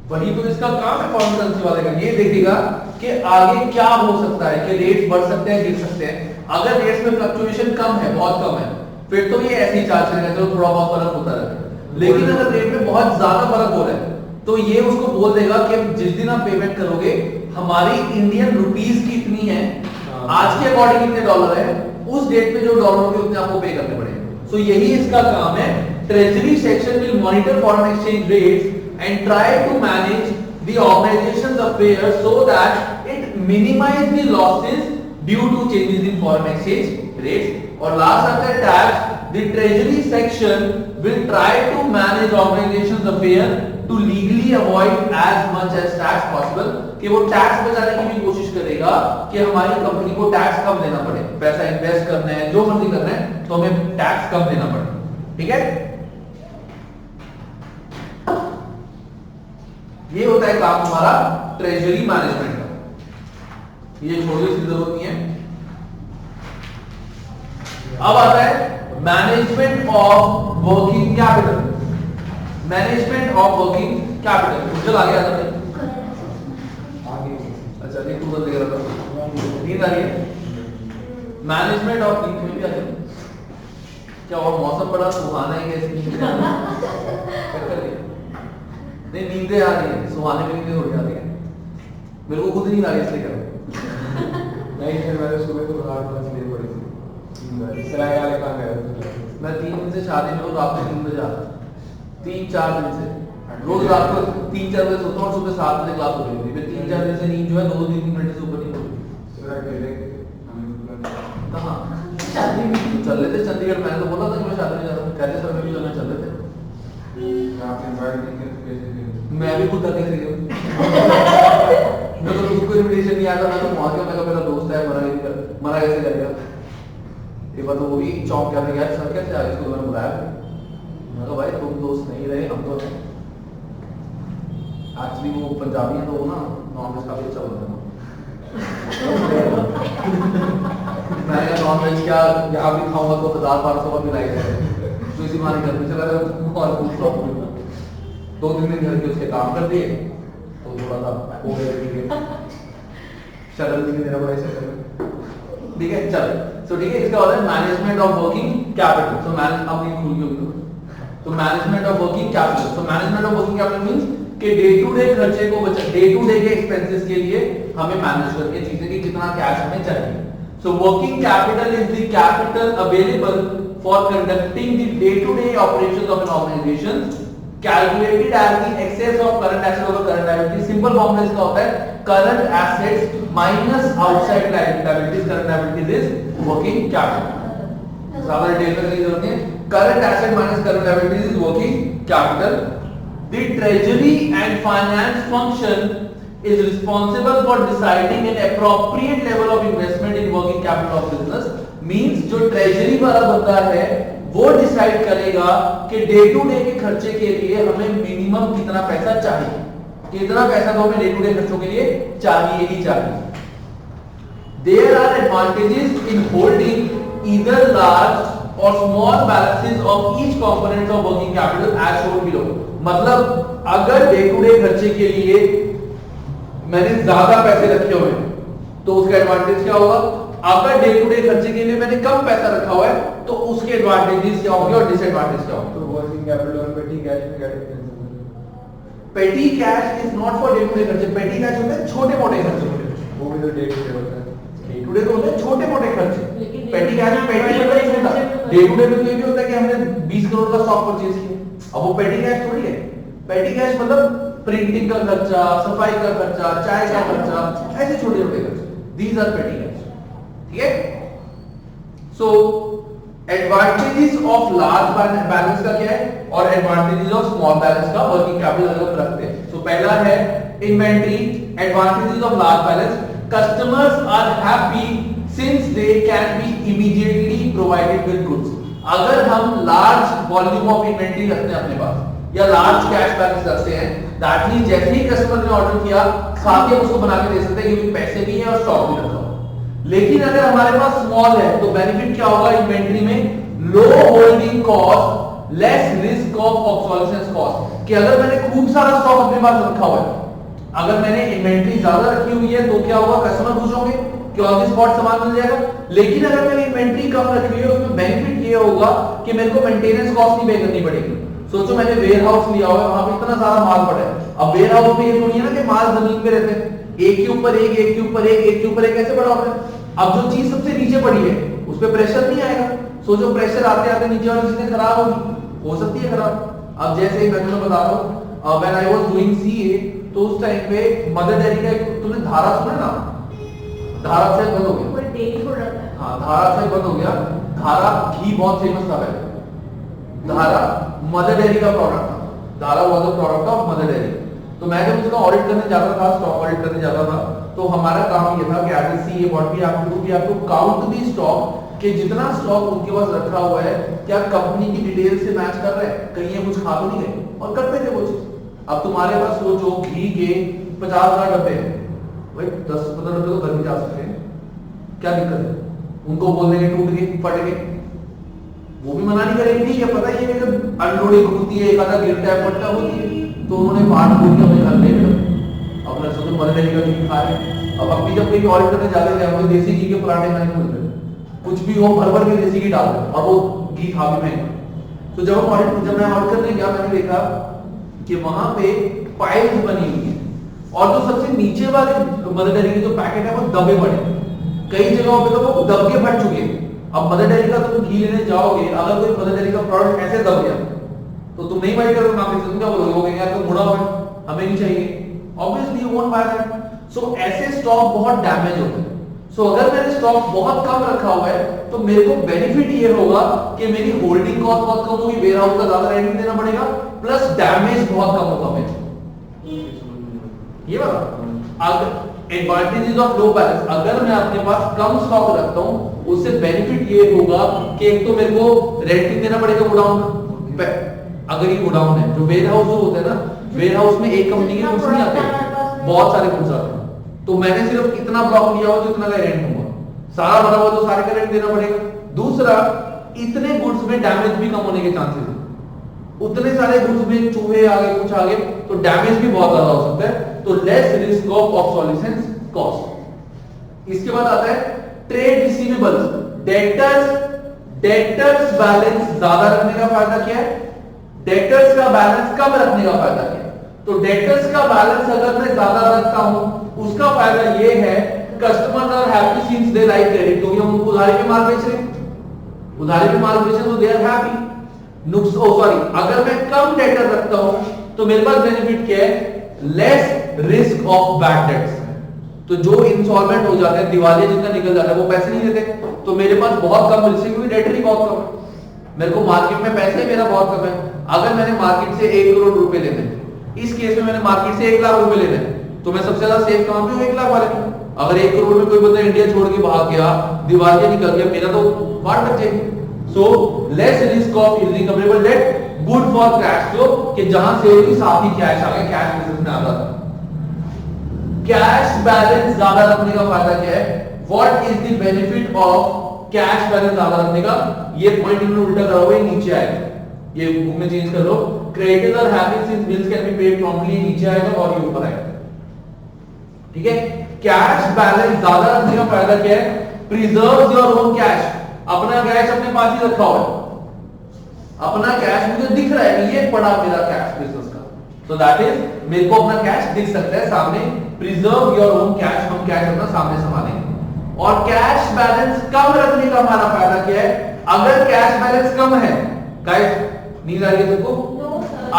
वही तो इसका काम है फॉरेन करेंसी वाले का। ये देखेगा कि आगे क्या हो सकता है, कि रेट्स बढ़ सकते हैं, गिर सकते हैं। अगर रेट्स में फ्लक्चुएशन कम है, बहुत कम है, फिर तो ये ऐसे ही चार्ज करेगा, तो थोड़ा बहुत फर्क होता रहता है। लेकिन अगर रेट में बहुत ज्यादा फर्क हो रहा है तो ये उसको बोल देगा कि जिस दिन आप पेमेंट करोगे हमारी इंडियन रुपीस की इतनी है, आज के अकॉर्डिंग इतने डॉलर है, उस डेट पे जो डॉलर होंगे उतने आपको पे करने पड़ेंगे। सो यही इसका काम है। Treasury section will monitor foreign exchange rates and try to manage the organization's affairs so that it minimize the losses due to changes in foreign exchange rates. और last आता है tax. The treasury section will try to manage organization's affairs to legally avoid as much as tax possible. कि वो tax बचाने की भी कोशिश करेगा कि हमारी कंपनी को टैक्स कम देना पड़े, पैसा इन्वेस्ट करना है, जो मर्जी करना है, तो हमें टैक्स कम देना पड़े, ठीक है। ये होता है काम हमारा ट्रेजरी मैनेजमेंट का, ये छोड़ दो, इसकी जरूरत नहीं है। अब आता है management of working capital. Management of working capital, चल आगे आता है आगे। अच्छा नहीं, तू बंद कर रहा था, नींद आ रही है। मैनेजमेंट ऑफ नींद में भी आ जाए क्या, और मौसम बड़ा सुहाना है क्या? नहीं, नींदें आ रही है, सुहाने में नींदें थोड़ी आ रही है, मेरे को खुद नींद आ रही है, इसलिए कह रहा हूं। नहीं सर, मैंने सुबह तो 8 बजे देर पड़ी थी, सराय वाले काम कर रहा था मैं 3 दिन से शादी में हूँ, रात में 3 बजे आता, 3-4 दिन से रोज रात को 3-4 बजे सोता हूँ और सुबह 7 बजे क्लास हो रही थी। मैं 3-4 दिन से नींद जो है 2-3 घंटे से ऊपर नहीं हो रही। कहाँ शादी में तो चल लेते चंडीगढ़, मैंने तो बोला था कि मैं शादी में जा रहा हूँ, कहते सर मैं भी चलना, चल लेते। मैं भी खुद आके खरीद मैं तो खुद को इनविटेशन नहीं आता, मैं तो पहुंच गया, मैं कहा मेरा दोस्त है, मना कैसे करेगा। एक बार तो वो भी चौंक गया, मैं यार सर कैसे आगे इसको मैंने बुलाया, मैं कहा भाई तुम दोस्त नहीं रहे, हम तो हैं। एक्चुअली वो पंजाबी है तो वो ना नॉनवेज काफी अच्छा बनता है। मैंने कहा नॉनवेज क्या यहाँ भी खाऊंगा तो 1000-1200 का बिल आएगा, तो इसी बहाने घर पे चला गया और फूड शॉप में 2-3 दिन घर के उसके काम कर दिए तो थोड़ा सा हो गया शक्ल भी मेरा बड़ा ऐसा ठीक है। चल सो ठीक है, इसका होता है management of working capital. So manage अपनी खुल गई तो management of working capital. So management of working capital means कि डे टू डे खर्चे को बचा, डे टू डे के एक्सपेंसेस के लिए हमें मैनेज करके चीजें कि कितना कैश हमें चाहिए। So working capital is the capital available for conducting the day to day operations of an organization calculated as the excess of current assets over current liabilities। Simple formula इसका होता है current assets minus outside liabilities। current liabilities is working capital। ज्यादा detail में नहीं जरूरत है। current asset minus current liabilities is working capital। the treasury and finance function is responsible for deciding an appropriate level of investment in working capital of business। means जो treasury वाला बंदा है वो डिसाइड करेगा कि डे टू डे के खर्चे के लिए हमें मिनिमम कितना पैसा चाहिए, कितना पैसा तो हमें डे टू डे खर्चों के लिए चाहिए ही चाहिए। There are advantages in holding either large or small balances of each component of working capital as shown below। मतलब अगर डे टू डे खर्चे के लिए मैंने ज्यादा पैसे रखे हुए हैं तो उसका एडवांटेज क्या होगा, अगर डे टू डे खर्चे के लिए मैंने कम पैसा रखा हुआ है तो उसके एडवांटेजेस क्या होंगे और डिसएडवांटेज क्या होंगे। तो वर्किंग कैपिटल और पेटी कैश में क्या डिफरेंस है? Petty cash is not for day to day खर्चे। पेटी कैश होते हैं छोटे मोटे खर्चे, वो भी तो डे टू डे होता है। डे टू डे तो होते हैं छोटे मोटे खर्चे। लेकिन पेटी कैश में पेटी मतलब नहीं होता। डे टू डे में तो ये भी होता है कि हमने 20 करोड़ का स्टॉक परचेज किया, अब वो पेटी कैश थोड़ी है। पेटी कैश मतलब प्रिंटिंग का खर्चा, सफाई का खर्चा, चाय का खर्चा, ऐसे छोटे छोटे खर्चे, दीज आर पेटी कैश। ठीक है। So advantages of large balance का क्या है और एडवांटेजेस ऑफ स्मॉल बैलेंस का वर्किंग कैपिटल अलग रखते हैं। सो पहला है inventory. Advantages of large balance, customers are happy since they can be immediately provided with goods. अगर हम लार्ज वॉल्यूम ऑफ इन्वेंटरी रखते हैं अपने पास या लार्ज कैश बैलेंस रखते हैं, दैट मींस जैसे ही कस्टमर ने ऑर्डर किया साथ ही उसको बना के दे सकते हैं क्योंकि पैसे भी हैं और स्टॉक भी रखा हुआ। लेकिन अगर हमारे पास स्मॉल है तो बेनिफिट क्या होगा इन्वेंटरी में, low holding cost, less risk of obsolescence cost. कि अगर मैंने खूब सारा स्टॉक अपने पास रखा हुआ है, अगर मैंने इन्वेंटरी ज्यादा रखी हुई है तो क्या होगा, कस्टमर खुश होंगे कि ऑन द स्पॉट सामान मिल जाएगा। लेकिन अगर मैंने इन्वेंटरी कम रखी हुई है उसमें बेनिफिट ये होगा कि मेरे को मेंटेनेंस कॉस्ट नहीं पे करनी पड़ेगी। सोचो मैंने वेयर हाउस लिया हुआ है, वहां पे इतना सारा माल पड़ा है। अब वेयर हाउस में ये थोड़ी है ना कि माल जमीन पे रहते हैं, एक के ऊपर एक, एक के ऊपर एक, एक के ऊपर एक ऐसे पड़ा होता है। अब जो चीज सबसे नीचे पड़ी है उस पे प्रेशर नहीं आएगा। सोचो प्रेशर आते आते नीचे वाली चीजें खराब होगी, हो सकती है खराब। अब जैसे मैं तुम्हें बता रहा हूं, when I was doing CA तो उस टाइम पे मदर डेयरी का तुमने धारा सुना ना, धारा से बंद हो गया। कोई डेली प्रोडक्ट है। हाँ धारा से बंद हो गया। धारा घी बहुत फेमस था पहले, धारा मदर डेयरी का प्रोडक्ट था। धारा was the product of mother dairy. तो मैं जब उसका ऑडिट करने जाता था, स्टॉक ऑडिट करने जाता था, तो हमारा काम ये था कि as a CA what we have to count the stock कि जितना स्टॉक उनके पास रखा हुआ है क्या कंपनी की डिटेल से मैच कर रहा है, कहीं ये कुछ खा तो नहीं गए, और करते थे वो चीज। अब तुम्हारे पास सोचो घी के 50,000 डब्बे हैं, भाई 10-15 डब्बे तो घर में जा सकते हैं, क्या दिक्कत है? उनको बोल देंगे टूट गए, फट गए, वो भी मना नहीं करेंगे। ठीक है, पता ही है कि जब अनलोडिंग होती है, एक आधा गिरता है, फटता होती है, तो उन्होंने बांट बोल के अपने घर ले लिया। अब मैं सोचो मदर डेयरी का घी खा रहे। अब अपनी जब कोई ऑडिट करने जाते थे, हमें देसी घी के पराठे खाने को मिलते, कुछ भी हो भर भर के देसी घी डाल दो, और वो घी खा भी महंगा। तो जब मैं ऑडिट करने गया, मैंने देखा कि वहां पे पाइल्स बनी हुई है और जो सबसे नीचे वाले मदर डेयरी के जो पैकेट है वो दबे पड़े, कई जगहों पे तो वो दब के फट चुके हैं। अब मदर डेयरी का तुम घी लेने जाओगे, अगर कोई मदर डेयरी का प्रोडक्ट ऐसे दब गया तो तुम नहीं बाय करोगे, मार्केट से तुम क्या बोलोगे, वो कहेंगे यार तुम मुड़ा हुआ है, हमें नहीं चाहिए। Obviously you won't buy that. So ऐसे स्टॉक बहुत डैमेज होते हैं। सो अगर मैंने स्टॉक बहुत कम रखा हुआ है तो मेरे को बेनिफिट ये होगा कि मेरी होल्डिंग कॉस्ट बहुत कम होगी, वेयर हाउस का ज्यादा रेंट नहीं देना पड़ेगा, प्लस डैमेज बहुत कम होगा मेरे। ये वाला अगर एडवांटेजेस ऑफ लो बैलेंस, अगर मैं अपने पास कम स्टॉक रखता हूं उससे बेनिफिट ये होगा कि एक तो मेरे को रेंट नहीं देना पड़ेगा गोडाउन का, अगर ये गोडाउन है, जो वेयर हाउस होता है ना, वेयर हाउस में एक कंपनी के गुड्स नहीं आते, बहुत सारे गुड्स आते हैं। तो मैंने सिर्फ इतना ब्लॉक लिया हो तो इतना का रेंट होगा, सारा भरा हुआ तो सारे का रेंट देना पड़ेगा। दूसरा, इतने गुड्स में डैमेज भी कम होने के चांसेस है, उतने सारे गुड्स में चूहे आ गए, कुछ आ गए, तो डैमेज भी बहुत ज्यादा हो सकता है। तो less risk of obsolescence cost. इसके बाद आता है ट्रेड रिसीवेबल्स, डेटर्स बैलेंस ज्यादा रखने का फायदा क्या है, डेटर्स का बैलेंस कम रखने का फायदा क्या है। तो डेटर्स का बैलेंस अगर मैं ज्यादा रखता हूं उसका फायदा ये है, customer are happy since they like credit, क्योंकि हम उनको उधारी पे माल बेच रहे हैं, उधारी पे माल बेच रहे तो दे आर हैप्पी। अगर मैं कम डेटर रखता हूं तो मेरे पास बेनिफिट क्या है, less risk of bad dates. तो जो इंसॉल्वेंट हो जाते हैं, दिवालिया जितना निकल जाता है, वो पैसे नहीं देते, तो मेरे पास बहुत कम मिलते, क्योंकि डेटर ही बहुत कम है, मेरे को मार्केट में पैसे मेरा बहुत कम है। अगर मैंने मार्केट से 1 करोड़ रुपए लेने, इस केस में मैंने मार्केट से 1 लाख रुपए लेने, तो मैं सबसे ज्यादा सेफ कहां पे हूं, 1 लाख वाले में। अगर 1 करोड़ में कोई बंदा इंडिया छोड़ के भाग गया, दिवालिया निकल गया, मेरा तो वाट बच जाएगी। So less risk of irrecoverable debt, good for cash flow, कि जहां से भी साथ ही कैश आ गया, कैश बिजनेस में आ जाता है। कैश बैलेंस ज्यादा रखने का फायदा क्या है, what is the benefit of cash balance ज्यादा रखने का। ये पॉइंट इन्होंने उल्टा करा हुआ है, नीचे आएगा, ये बुक में चेंज कर लो, creditors are happy since bills can be paid promptly, नीचे आएगा और ये ऊपर आएगा, ठीक है। कैश बैलेंस ज्यादा रखने का फायदा क्या है, प्रिजर्व्स योर ओन कैश, अपना कैश अपने पास ही रखा हुआ है, अपना कैश मुझे दिख रहा है, ये पड़ा मेरा कैश बिजनेस का, सो दैट इज मेरे को अपना कैश दिख सकता है सामने। प्रिजर्व योर ओन कैश, हम कैश अपना सामने संभालेंगे। और कैश बैलेंस कम रखने का हमारा फायदा क्या है, अगर कैश बैलेंस कम है, गाइस नींद आ रही है सबको,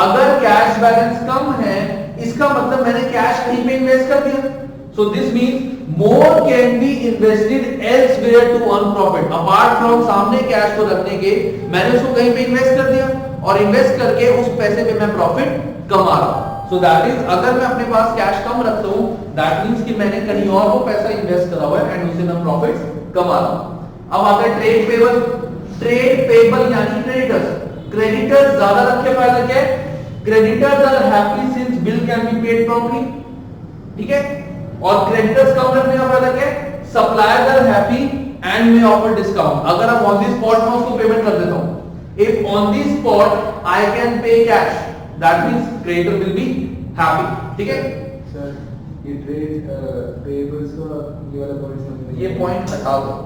अगर कैश बैलेंस कम है इसका मतलब मैंने कैश कहीं पे इन्वेस्ट कर दिया, so this means more can be invested elsewhere to earn profit, apart from सामने कैश को रखने के, मैंने उसको कहीं पे इन्वेस्ट कर दिया और इन्वेस्ट करके उस पैसे पे मैं प्रॉफिट कमा रहा हूं। सो दैट इज, अगर मैं अपने पास कैश कम रखता हूं, दैट मींस कि मैंने कहीं और वो पैसा इन्वेस्ट करा हुआ है एंड उससे मैं प्रॉफिट्स कमा रहा हूं। अब आता है ट्रेड पेबल, ट्रेड पेबल यानी क्रेडिटर्स, क्रेडिटर्स ज्यादा रखे फायदा क्या है, creditors are happy since bill can be paid promptly, ठीक है। और क्रेडिटर्स कम रखने का फायदा क्या है, suppliers are happy and may offer discount, अगर हम ऑन द स्पॉट में उसको पेमेंट कर देता हूं, if on the spot I can pay cash, that means creditor will be happy, ठीक है। सर ये ट्रेड पेबल्स का ये वाला पॉइंट समझ, ये पॉइंट हटा दो,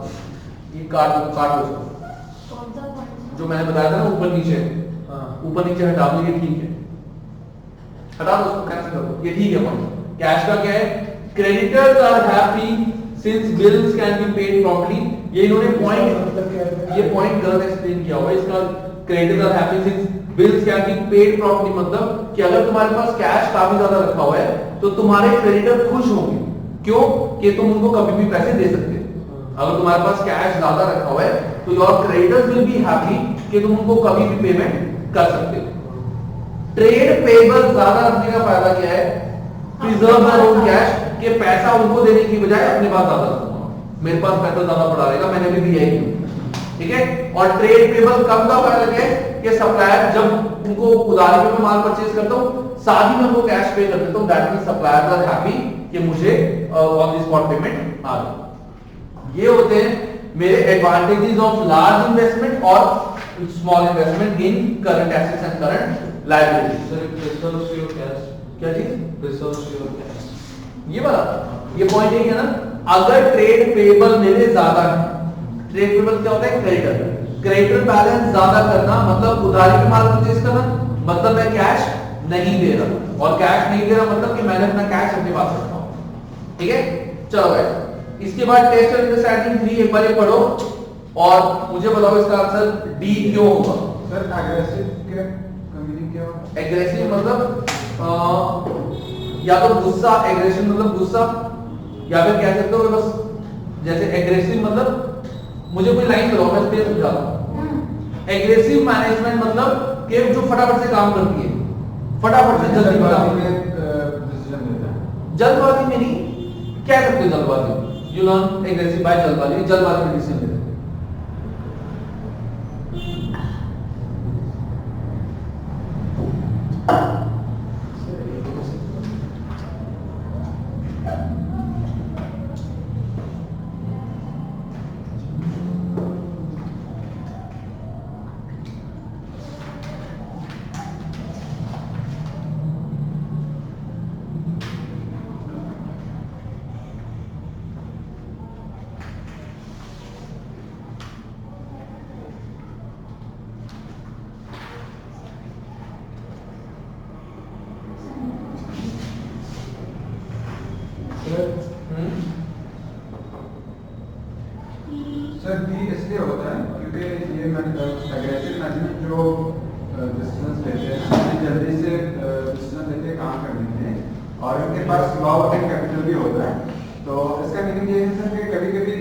ये काट दो उसको, कौन सा पॉइंट, जो मैंने बताया था ना ऊपर नीचे, हाँ ऊपर नीचे हटा दो, ये ठीक है, हटा दो उसको, कैंसिल कर दो, ये ठीक है पॉइंट। कैश का क्या है, creditors are happy since bills can be paid promptly, ये इन्होंने पॉइंट, ये पॉइंट गलत एक्सप्लेन किया हुआ है इसका। Creditors are happy since bills can be paid promptly मतलब कि अगर तुम्हारे पास कैश काफी ज्यादा रखा हुआ है तो तुम्हारे क्रेडिटर खुश होंगे, क्यों, कि तुम उनको कभी भी पैसे दे सकते हो। अगर तुम्हारे पास कैश ज्यादा रखा हुआ है तो your creditors will be happy कि तुम उनको कभी भी पेमेंट कर सकते हो। ट्रेड पेबल ज्यादा रखने का फायदा क्या है, प्रिजर्व योर ओन कैश, कि पैसा उनको देने की बजाय अपने पास ज्यादा रखूंगा, मेरे पास पैसा ज्यादा पड़ा रहेगा, मैंने भी दिया ही, ठीक है। और ट्रेड पेबल कम का फायदा क्या है, कि सप्लायर जब उनको उधारी पे मैं माल परचेज करता हूं, साथ ही में उनको कैश पे कर देता हूं, that means suppliers are happy कि मुझे ऑन द स्पॉट पेमेंट आ गई। ये होते हैं मेरे एडवांटेजेस ऑफ लार्ज इन्वेस्टमेंट और small investment in current assets and current liabilities. Sir preserves your cash, क्या चीज, प्रिजर्व्स योर कैश, ये वाला, ये पॉइंट यही है ना। अगर ट्रेड पेबल मेरे ज्यादा है, ट्रेड पेबल क्या होता है, क्रेडिटर, क्रेडिटर बैलेंस ज्यादा करना मतलब उधारी पे माल परचेज करना, मतलब मैं कैश नहीं दे रहा, और कैश नहीं दे रहा मतलब कि मैंने अपना कैश अपने पास रखा हूं, ठीक है। चलो गाइस, इसके बाद टेस्ट ऑफ अंडरस्टैंडिंग 3 एक बार ये पढ़ो और मुझे बताओ इसका आंसर डी क्यों होगा। सर एग्रेसिव क्या मीनिंग क्या होगा, एग्रेसिव मतलब या तो गुस्सा, एग्रेशन मतलब गुस्सा, या फिर कह सकते हो बस, जैसे एग्रेसिव मतलब, मुझे कोई लाइन बताओ मैं इसलिए समझाता हूं। एग्रेसिव मैनेजमेंट मतलब कि जो फटाफट से काम करती है, फटाफट से जल्दी डिसीजन लेता है, जल्दबाजी में नहीं कह सकते हो, जल्दबाजी, यू लर्न एग्रेसिव बाय जल्दबाजी, जल्दबाजी में डिसीजन लेते हैं। एग्रेसिव मैनेजमेंट जो डिसीजंस लेते हैं जल्दी से डिसीजन लेते हैं काम करने में और उनके पास लॉ वर्किंग कैपिटल भी होता है। तो इसका मीनिंग ये है सर कि कभी-कभी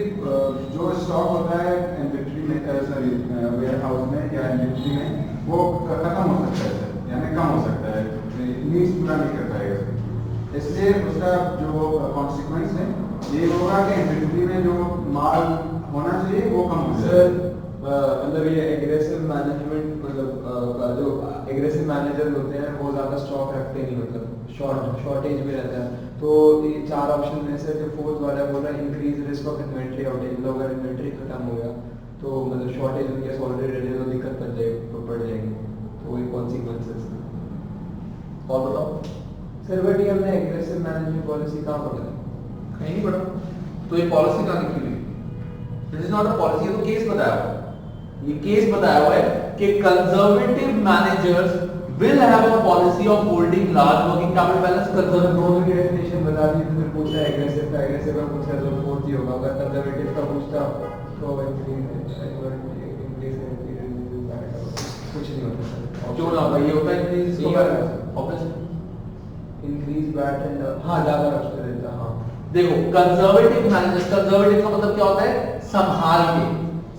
जो स्टॉक होता है इन्वेंटरी में सॉरी वेयर हाउस में या इन्वेंटरी में वो खत्म हो सकता है सर, यानी कम हो सकता है, नीड्स पूरा नहीं कर पाएगा सर। इसलिए उसका जो कॉन्सिक्वेंस है ये होगा कि इन्वेंटरी में जो माल होना चाहिए वो कम हो सर जाएगा। मतलब ये एग्रेसिव मैनेजमेंट मतलब जो एग्रेसिव मैनेजर होते हैं वो ज़्यादा स्टॉक रखते नहीं, मतलब शॉर्टेज में रहता है। तो ये 4 ऑप्शन में से जो फोर्थ वाला बोल रहा है increase risk of inventory outage, मतलब अगर इन्वेंट्री खत्म हो गया तो मतलब शॉर्टेज उनके ऑलरेडी रहने तो दिक्कत पड़ जाएगी, तो वही कॉन्सिक्वेंसेस। और बताओ सर बट ये हमने एग्रेसिव मैनेजमेंट पॉलिसी कहाँ पढ़ा है? कहीं नहीं पढ़ा, तो ये पॉलिसी कहाँ लिखी हुई? This is not a policy, ये तो केस बताया हुआ है। ये केस बताया हुआ है कि conservative managers will have a policy of holding large working capital balance. Conservative दोनों की डेफिनेशन बता दी, फिर पूछा एग्रेसिव का, एग्रेसिव का पूछा तो फोर्थ ही होगा, अगर कंजर्वेटिव का पूछता तो इंक्रीज कुछ नहीं होता सर। क्यों ना भाई, ये होता है increase obviously increase bat and हाँ ज्यादा रखते रहता हाँ। देखो कंजर्वेटिव मैनेजर्स, कंजर्वेटिव का मतलब क्या होता है?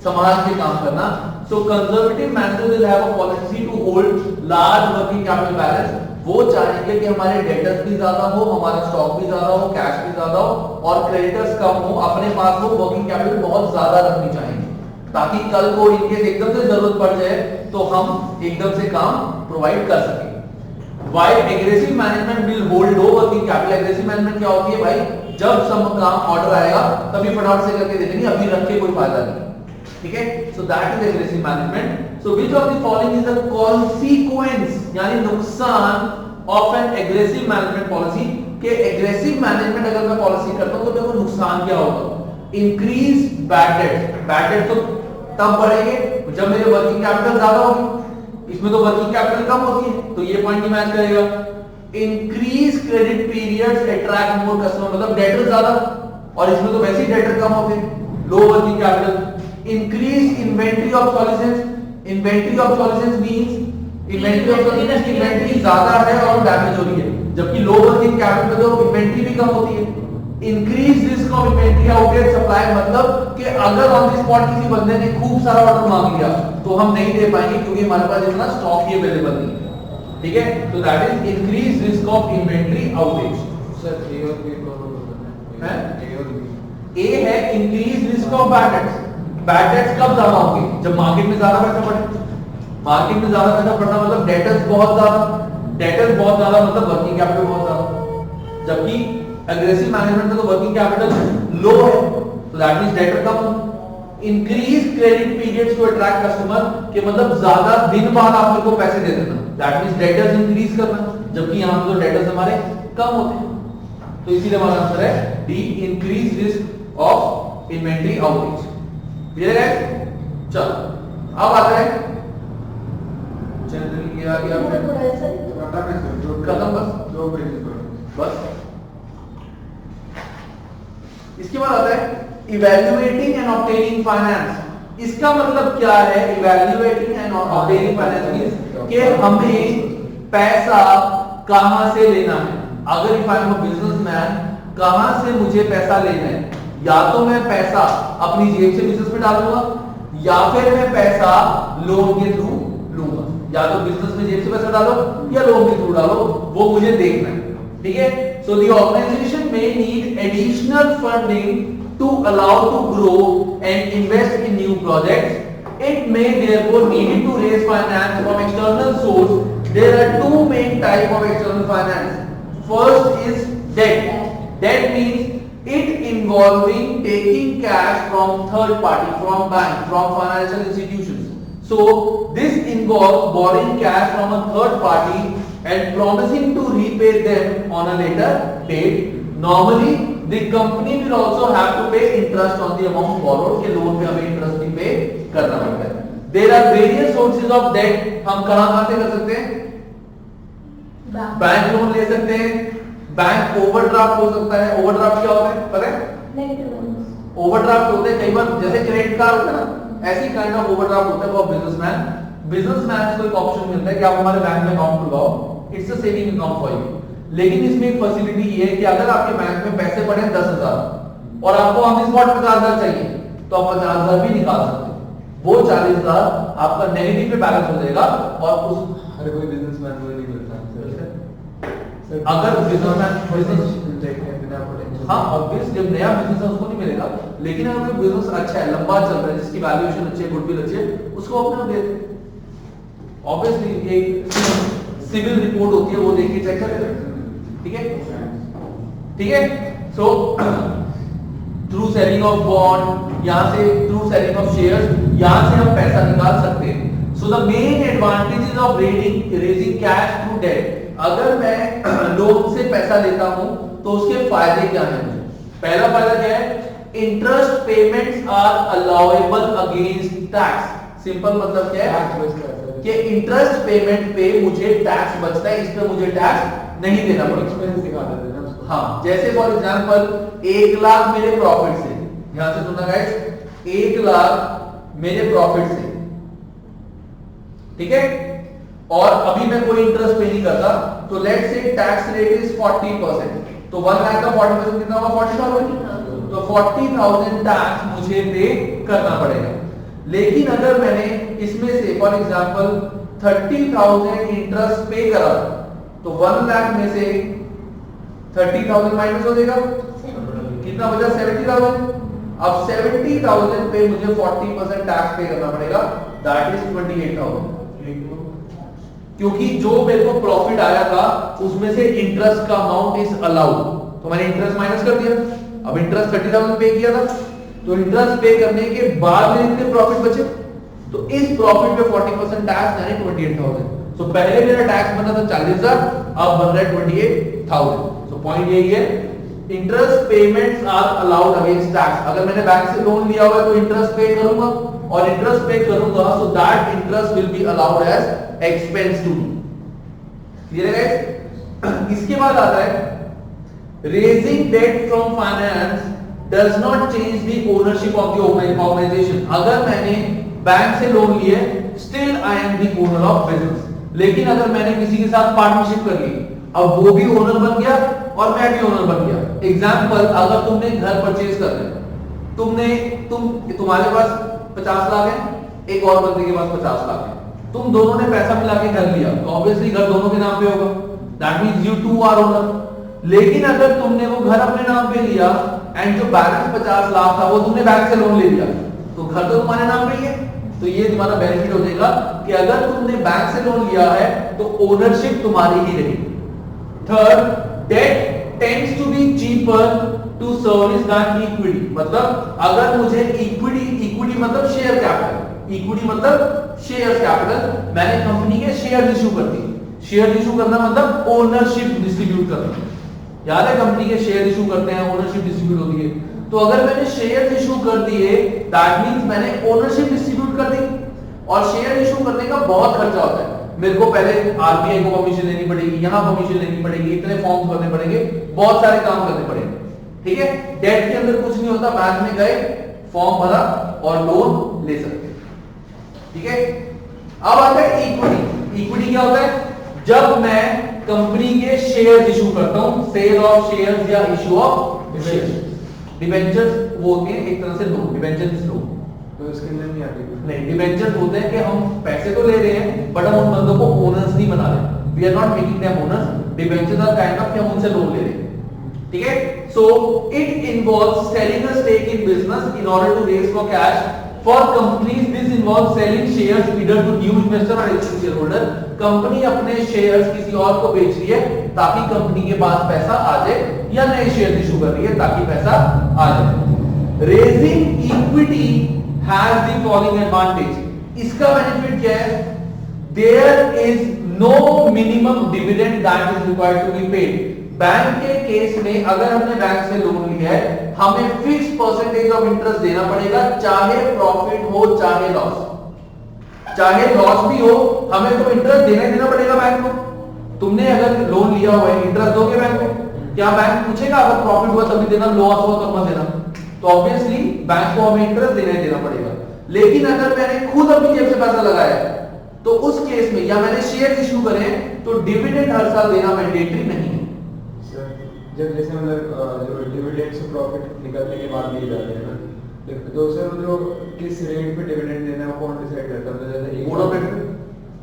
संभाल के काम करना। So conservative manager will have a policy to hold large working capital balance. वो चाहेंगे कि हमारे डेटर्स भी ज्यादा हो, हमारा स्टॉक भी ज्यादा हो, कैश भी ज्यादा हो और क्रेडिटर्स कम हो, अपने पास हो, वर्किंग कैपिटल बहुत ज्यादा रखनी चाहिए ताकि कल को इनकेस एकदम से जरूरत पड़ जाए तो हम एकदम से काम प्रोवाइड कर सकें। While aggressive management will hold low working capital, aggressive management क्या होती है भाई? जब सब काम ऑर्डर आएगा तभी फटाफट से करके दे देंगे, अभी रख के कोई फायदा नहीं, ठीक है? So that is aggressive management. So which of the following is the consequence, यानी नुकसान of an aggressive management policy? के aggressive management अगर मैं पॉलिसी करता हूँ तो मेरे को नुकसान क्या होगा? Increase bad debts. Bad debts तो तब बढ़ेंगे जब मेरे वर्किंग कैपिटल ज्यादा होगी, इसमें तो वर्किंग कैपिटल कम होती है, तो ये पॉइंट ही मैच करेगा। Increase credit periods attract more customer, मतलब डेटर ज्यादा और इसमें तो वैसे ही डेटर कम होते हैं, low working capital. Increase inventory obsolescence, inventory obsolescence means inventory ज्यादा है और डैमेज हो रही है, जबकि लो वर्किंग कैपिटल में तो इन्वेंटरी भी कम होती है। Increase risk of inventory outage supply, मतलब कि अगर ऑन द स्पॉट किसी बंदे ने खूब सारा ऑर्डर मांग लिया तो हम नहीं दे पाएंगे क्योंकि हमारे पास इतना स्टॉक ही अवेलेबल नहीं है, ठीक है? तो that is increase risk of inventory outage. Sir A और बी दोनों हैं? ए और बी। ए है increase risk of bad debts. Bad debts कब ज्यादा होंगे? जब मार्केट में ज्यादा पैसा बढ़े। मार्केट में ज्यादा पैसा बढ़ना मतलब डेटर्स बहुत ज्यादा, डेटर्स बहुत ज्यादा मतलब वर्किंग कैपिटल बहुत ज्यादा, जबकि एग्रेसिव मैनेजमेंट में तो वर्किंग कैपिटल लो है, तो दैट मींस डेटर कम। Increase credit periods to attract customer, के मतलब ज्यादा दिन बाद आप मेरे को पैसे दे देना, दैट मींस डेटर्स इंक्रीज करना, जबकि यहां पे तो डेटर्स हमारे कम होते हैं, तो इसीलिए हमारा आंसर है D, increase risk of inventory outage. Clear है? चलो अब आते हैं जनरली क्या खत्म बस दो पेजेस बस। इसके बाद आता है इवैल्यूएटिंग एंड ऑब्टेनिंग फाइनेंस। इसका मतलब क्या है? Evaluating and obtaining finance means कि हमें पैसा कहां से लेना है। अगर if I am a businessman, कहां से मुझे पैसा लेना है? या तो मैं पैसा अपनी जेब से बिजनेस में डालूंगा या फिर मैं पैसा लोन के थ्रू लूंगा। या तो बिजनेस में जेब से पैसा डालो या लोन के थ्रू डालो, वो मुझे देखना है, ठीक है? So the organization may need additional funding to allow to grow and invest in new projects. It may therefore need to raise finance from external source. There are two main types of external finance. First is debt. Debt means it involving taking cash from third party, from bank, from financial institutions. So this involves borrowing cash from a third party and promising to repay them on a later date. Normally the company will also have to pay interest on the amount borrowed, के loan पे हमें interest भी पे करना पड़ता है। There are various sources of debt. हम कहां से कर सकते हैं? बैंक लोन ले सकते हैं, बैंक ओवरड्राफ्ट हो सकता है। ओवरड्राफ्ट क्या होता है पता है? ओवरड्राफ्ट होते हैं कई बार, जैसे क्रेडिट कार्ड होता है ना, ऐसी काइंड ऑफ ओवरड्राफ्ट होता है फॉर बिजनेसमैन। बिजनेसमैन को एक ऑप्शन मिलता है कि आप हमारे बैंक में अकाउंट खुलवाओ, it's a saving account for you. लेकिन इसमें एक फैसिलिटी ये है कि अगर आपके बैंक में पैसे पड़े 10,000 और आपको ऑन द स्पॉट 50,000 चाहिए तो आप 50,000 भी निकाल सकते हो। वो 40,000 आपका नेगेटिव पे बैलेंस हो जाएगा और उस हर कोई बिजनेसमैन को नहीं मिलता अगर बिजनेसमैन बिना पोटेंशियल हाँ ऑब्वियस जब नया बिजनेस है उसको नहीं मिलेगा, लेकिन अगर कोई बिजनेस अच्छा है, लंबा चल रहा है, जिसकी वैल्यूएशन अच्छी है, गुडविल अच्छी है, उसको अपने आप दे दे। ऑब्वियसली एक सिविल रिपोर्ट होती है वो देख के चेक करेगा, ठीक है ठीक है। So through selling of bond, यहां से थ्रू सेलिंग ऑफ शेयर्स, यहां से हम पैसा निकाल सकते हैं। So the main advantages of raising cash through debt, अगर मैं लोन से पैसा लेता हूं तो उसके फायदे क्या हैं मुझे? पहला फायदा क्या है? Interest payments are allowable against tax. Simple मतलब क्या है कि इंटरेस्ट पेमेंट पे मुझे टैक्स बचता है, इस पे मुझे टैक्स नहीं देना पड़ेगा। हाँ, जैसे फॉर एग्जांपल 1 लाख मेरे प्रॉफिट से, ध्यान से सुनना गाइस, 1 लाख मेरे प्रॉफिट से, ठीक है, और अभी मैं कोई इंटरेस्ट पे नहीं करता, तो let's say tax rate is 40%, तो 1 लाख का 40% कितना होगा? 40,000। तो 40,000 टैक्स मुझे पे करना पड़ेगा। लेकिन अगर मैंने इसमें से फॉर एग्जांपल 30,000 इंटरेस्ट पे करा तो 1 लाख में से 30,000 माइनस हो जाएगा, कितना बचा? 70,000। अब 70,000 पे मुझे 40% टैक्स पे करना पड़ेगा, दैट इज 28,000, क्योंकि जो मेरे को प्रॉफिट आया था उसमें से इंटरेस्ट का अमाउंट इज अलाउड, तो मैंने इंटरेस्ट माइनस कर दिया। अब इंटरेस्ट 30,000 पे किया था, तो इंटरेस्ट पे करने के बाद में इतने प्रॉफिट बचे, तो इस प्रॉफिट पे 40% टैक्स यानी 28,000। तो पहले मेरा टैक्स बना था 40,000, अब बन रहा है 28,000। तो पॉइंट यही है, interest payments are allowed against tax. अगर मैंने बैंक से लोन लिया हुआ है तो इंटरेस्ट पे करूंगा, और इंटरेस्ट पे करूंगा so that interest will be allowed as expense to me. Clear है गाइस? इसके बाद आता है raising debt from finance does not change the ownership of the organisation. अगर मैंने बैंक से लोन लिए, still I am the owner of business. लेकिन अगर मैंने किसी के साथ पार्टनरशिप कर ली, अब वो भी ओनर बन गया और मैं भी ओनर बन गया। एग्जांपल, अगर तुमने घर परचेज कर लिया, तुम्हारे पास 50 लाख है, एक और बंदे के पास 50 लाख है, तुम दोनों ने पैसा मिला के घर लिया, तो ऑब्वियसली घर दोनों के नाम पे होगा, that means you too are owner. लेकिन अगर तुमने वो घर अपने नाम पे लिया एंड जो बैलेंस 50 लाख था वो तुमने बैंक से लोन ले लिया, तो घर तो तुम्हारे नाम पे ही है। तो ये तुम्हारा बेनिफिट हो जाएगा कि अगर तुमने बैंक से लोन लिया है तो ओनरशिप तुम्हारी ही रहेगी। Third, debt tends to be cheaper to service than equity. मतलब अगर मुझे इक्विटी मतलब शेयर कैपिटल, इक्विटी मतलब शेयर कैपिटल, मैंने कंपनी के शेयर इशू कर दिए। शेयर इशू करना मतलब ओनरशिप डिस्ट्रीब्यूट करना। याद है कंपनी के शेयर इशू करते हैं, ओनरशिप डिस्ट्रीब्यूट होती है। तो अगर मैंने शेयर इशू कर दिए, दैट मींस मैंने ओनरशिप डिस्ट्रीब्यूट कर दी। और शेयर इशू करने का बहुत खर्चा होता है, मेरे को पहले आरबीआई को परमिशन लेनी पड़ेगी, यहां परमिशन लेनी पड़ेगी, इतने फॉर्म्स भरने पड़ेंगे, बहुत सारे काम करने पड़ेंगे। ठीक है, डेट के अंदर कुछ नहीं होता, बैंक में गए, फॉर्म भरा और लोन ले सकते हैं। ठीक है, अब आता है इक्विटी। इक्विटी क्या होता है? जब मैं कंपनी के शेयर इशू करता हूं, सेल ऑफ शेयर्स या इशू ऑफ शेयर्स। डिबेंचर्स वो होते हैं एक तरह से लोन, डिबेंचर्स लोन, तो इसके अंदर नहीं आती नहीं। डिबेंचर्स होते हैं कि हम पैसे तो ले रहे हैं बट हम उन बंदों को ओनर्स नहीं बना रहे, we are not making them owners. Debentures are kind of कि हम उनसे लोन ले रहे हैं। ठीक है, so it involves selling a stake in business in order to raise for cash. For companies this involves selling shares either to new investor और existing share holder. Company अपने शेयर्स किसी और को बेच रही है ताकि कंपनी के पास पैसा आ जाए, या नए शेयर इशू कर रही है ताकि पैसा आ जाए। Raising equity has the following advantage. इसका बेनिफिट क्या है? There is no minimum dividend that is required to be paid. Bank के केस में अगर हमने बैंक से लोन लिया है, हमें फिक्स परसेंटेज ऑफ इंटरेस्ट देना पड़ेगा, चाहे प्रॉफिट हो चाहे लॉस। चाहे लॉस भी हो, हमें तो इंटरेस्ट देना पड़ेगा बैंक को। तुमने अगर लोन लिया हुआ है, इंटरेस्ट दोगे बैंक को? क्या बैंक पूछेगा अगर प्रॉफिट हुआ तभी देना, लॉस हुआ तब मत देना? तो ऑब्वियसली बैंक को हमें इंटरेस्ट देना पड़ेगा। लेकिन अगर मैंने खुद अपनी जेब से पैसा लगाया है तो उस केस में, या मैंने शेयर इशू करे हैं, तो डिविडेंड हर साल देना मैंडेटरी नहीं है। सर जब जैसे मतलब जो डिविडेंड से प्रॉफिट निकलने के बाद दिए जाते हैं ना, तो सर जो किस रेट पे डिविडेंड देना है वो कौन डिसाइड करता है? जैसे बोर्ड ऑफ डायरेक्टर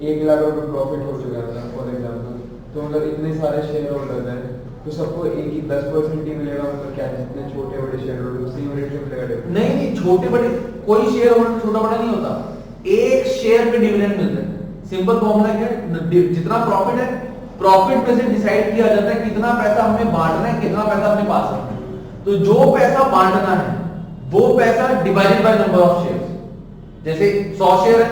1 लाख रुपए प्रॉफिट हो चुका था फॉर एग्जांपल, तो मतलब इतने सारे शेयर होल्डर हैं तो सबको एक ही 10% ही मिलेगा, मतलब क्या जितने छोटे बड़े शेयर होल्डर उसी रेट पे मिलेगा डिविडेंड? नहीं नहीं, छोटे बड़े कोई शेयर होल्डर छोटा बड़ा नहीं होता, एक शेयर पे डिविडेंड मिलता है। सिंपल फॉर्मूला क्या है, जितना प्रॉफिट है प्रॉफिट पे से डिसाइड किया जाता है कितना पैसा हमें बांटना है, कितना पैसा अपने पास है। तो जो पैसा बांटना है वो पैसा divided by number of shares. जैसे 100 शेयर है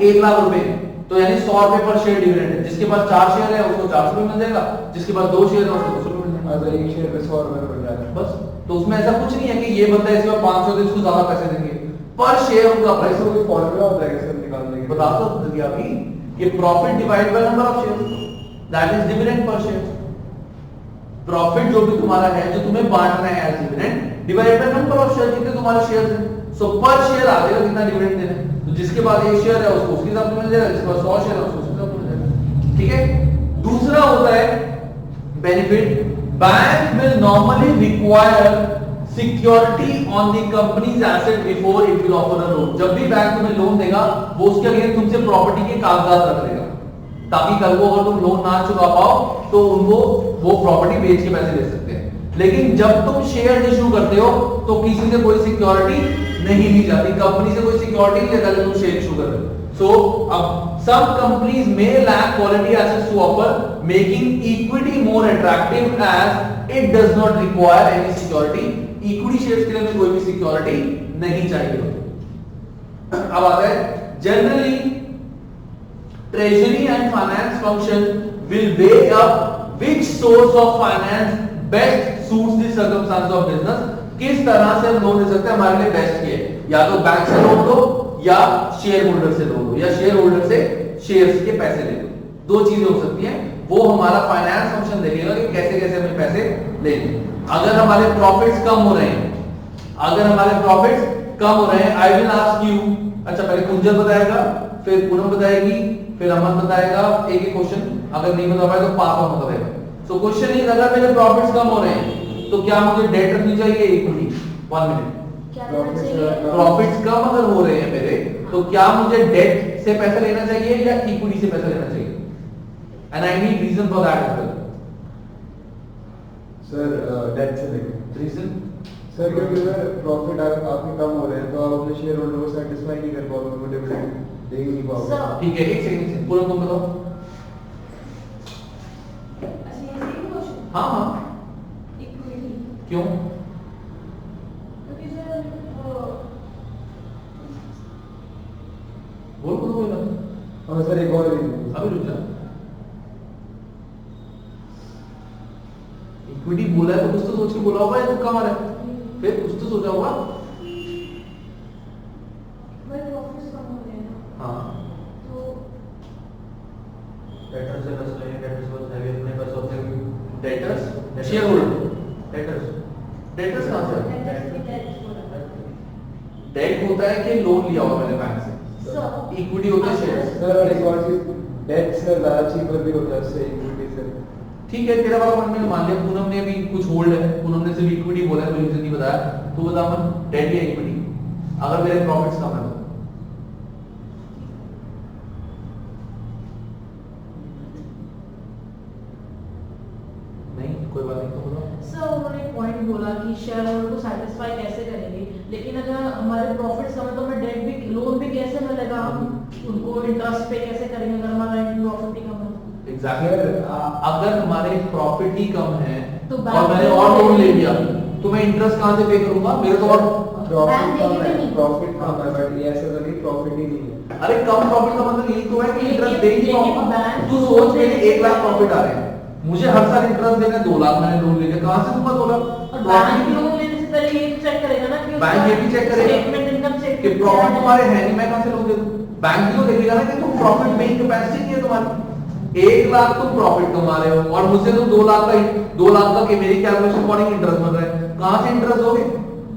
1 लाख रुपए, तो यानी 100 रुपए पर शेयर डिविडेंड है। जिसके पास 4 शेयर है उसको 400 रुपए मिल जाएगा, जिसके पास 2 शेयर है उसको 200 रुपए मिल जाएगा। अगर एक शेयर पे 100 रुपए मिल रहा है बस, तो उसमें ऐसा कुछ नहीं है कि ये बंदा इसमें 500 दे इसको ज्यादा पैसे देंगे, पर शेयर उनका प्राइस ऐसा कोई फॉर्मूला होता है सर निकालने के लिए? बता तो दिया अभी, ये profit divide by number of shares, that is dividend per share. Profit जो भी तुम्हारा है जो तुम्हें बांटना है as dividend divide by number of share, जितने तुम्हारे शेयर्स हैं। सो पर शेयर आ जाएगा कितना डिविडेंड देना है, तो जिसके पास 1 शेयर है उसको उसके हिसाब से मिल जाएगा, जिसके पास 100 शेयर है उसको उसके हिसाब से मिल जाएगा। ठीक है। दूसरा होता है benefit, bank will normally require security on the companies asset before it will offer a loan. जब भी बैंक तुम्हें लोन देगा वो उसके अगेंस्ट तुमसे प्रॉपर्टी के कागजात रख लेगा, ताकि कल को अगर तुम लोन ना चुका पाओ तो उनको वो प्रॉपर्टी बेच के पैसे दे सकते हैं। लेकिन जब तुम शेयर इशू करते हो तो किसी से कोई सिक्योरिटी नहीं ली जाती, कंपनी से कोई सिक्योरिटी नहीं लेता जब तुम शेयर इशू कर रहे हो। सो अब some companies may lack quality assets to offer, making equity more attractive as it does not require any security. Equity shares के लिए में कोई भी सिक्योरिटी नहीं चाहिए होती। अब आता है generally treasury and finance function will weigh up which source of finance best suits the circumstance of business। किस तरह से हम लोन ले सकते हैं हमारे लिए बेस्ट ये, या तो बैंक से लोन दो या शेयर होल्डर से लोन दो, या शेयर होल्डर से शेयर्स के पैसे ले लो। 2 चीजें हो सकती हैं, वो हमारा फाइनेंस फंक्शन देखेगा कि कैसे कैसे हमें पैसे लेने। अगर हमारे प्रॉफिट्स कम हो रहे हैं, अगर हमारे प्रॉफिट्स कम हो रहे हैं, आई विल आस्क यू, अच्छा पहले कुंजल बताएगा, फिर पूनम बताएगी, फिर अमन बताएगा, एक एक क्वेश्चन, अगर नहीं बता पाए तो पास ऑन बताएगा। सो क्वेश्चन इज, अगर मेरे प्रॉफिट्स कम हो रहे हैं तो क्या मुझे डेट रखनी चाहिए इक्विटी? 1 मिनट। प्रॉफिट्स कम अगर हो रहे हैं मेरे, तो क्या मुझे डेट से पैसा लेना चाहिए या इक्विटी से पैसा लेना चाहिए? And I need reason for that as well. Sir debt से लेंगे। रीजन सर क्योंकि सर प्रॉफिट आपके कम हो रहे हैं तो आप अपने शेयर होल्डर को सेटिस्फाई नहीं कर पाओगे, उनको डिविडेंड दे ही नहीं पाओगे। ठीक है, एक सेकंड पूरा तुम बताओ। हाँ हाँ, क्यों? बोल बोल हाँ सर एक और रीजन, अभी रुक जा। इक्विटी बोला है तो कुछ तो सोच के बोला होगा, या तुक्का मारा है? फिर कुछ तो सोचा होगा। हाँ, डेटर्स से बस लेंगे, डेटर्स बस है अपने पास होते हैं डेटर्स, शेयर होल्डर, डेटर्स कहाँ से? डेट होता है कि लोन लिया हुआ मैंने बैंक से, इक्विटी होता है शेयर। सर एक और चीज, डेट से ज्यादा चीपर भी होता है उससे इक्विटी से। ठीक है, तेरा वाला पॉइंट मैंने मान लिया। पूनम ने भी कुछ होल्ड है, पूनम ने सिर्फ इक्विटी बोला है, कोई रीजन नहीं बताया। तो बता मन, डेट या इक्विटी अगर मेरे प्रॉफिट्स कम है तो? नहीं, कोई बात नहीं, तो बोलो। सर उन्होंने एक पॉइंट बोला कि शेयर होल्डर को सेटिस्फाई कैसे करेंगे, लेकिन अगर हमारे प्रॉफिट्स कम है तो हमें डेट भी, लोन भी कैसे मिलेगा, हम उनको इंटरेस्ट पे कैसे करेंगे अगर हमारा प्रॉफिट ही कम है? एग्जैक्टली, अगर हमारे प्रॉफिट ही कम है तो और मैंने और लोन ले लिया तो मैं इंटरेस्ट कहां से पे करूंगा? मेरे तो और प्रॉफिट कम है, प्रॉफिट कम है, बट ये ऐसा तो नहीं प्रॉफिट ही नहीं है। अरे कम प्रॉफिट का मतलब यही तो है कि इंटरेस्ट दे ही पाऊंगा। बैंक- तू सोच, मेरे 1 लाख प्रॉफिट आ रहे हैं, मुझे हर साल इंटरेस्ट देना है 2 लाख, मैंने लोन ले लिया, कहां से दूंगा 2 लाख? और बैंक लोन लेने से पहले ये चेक करेगा ना कि बैंक ये भी चेक करेगा स्टेटमेंट, इनकम स्टेटमेंट कि प्रॉफिट तुम्हारे है नहीं, मैं कहां से लोन दे दूं? बैंक भी तो देखेगा ना कि तुम प्रॉफिट मेकिंग कैपेसिटी नहीं है तुम्हारी। 1 लाख तुम प्रॉफिट कमा रहे हो और मुझसे तुम 2 लाख का कि मेरी कैलकुलेशन अकॉर्डिंग इंटरेस्ट मिल रहा है, कहां से इंटरेस्ट दोगे?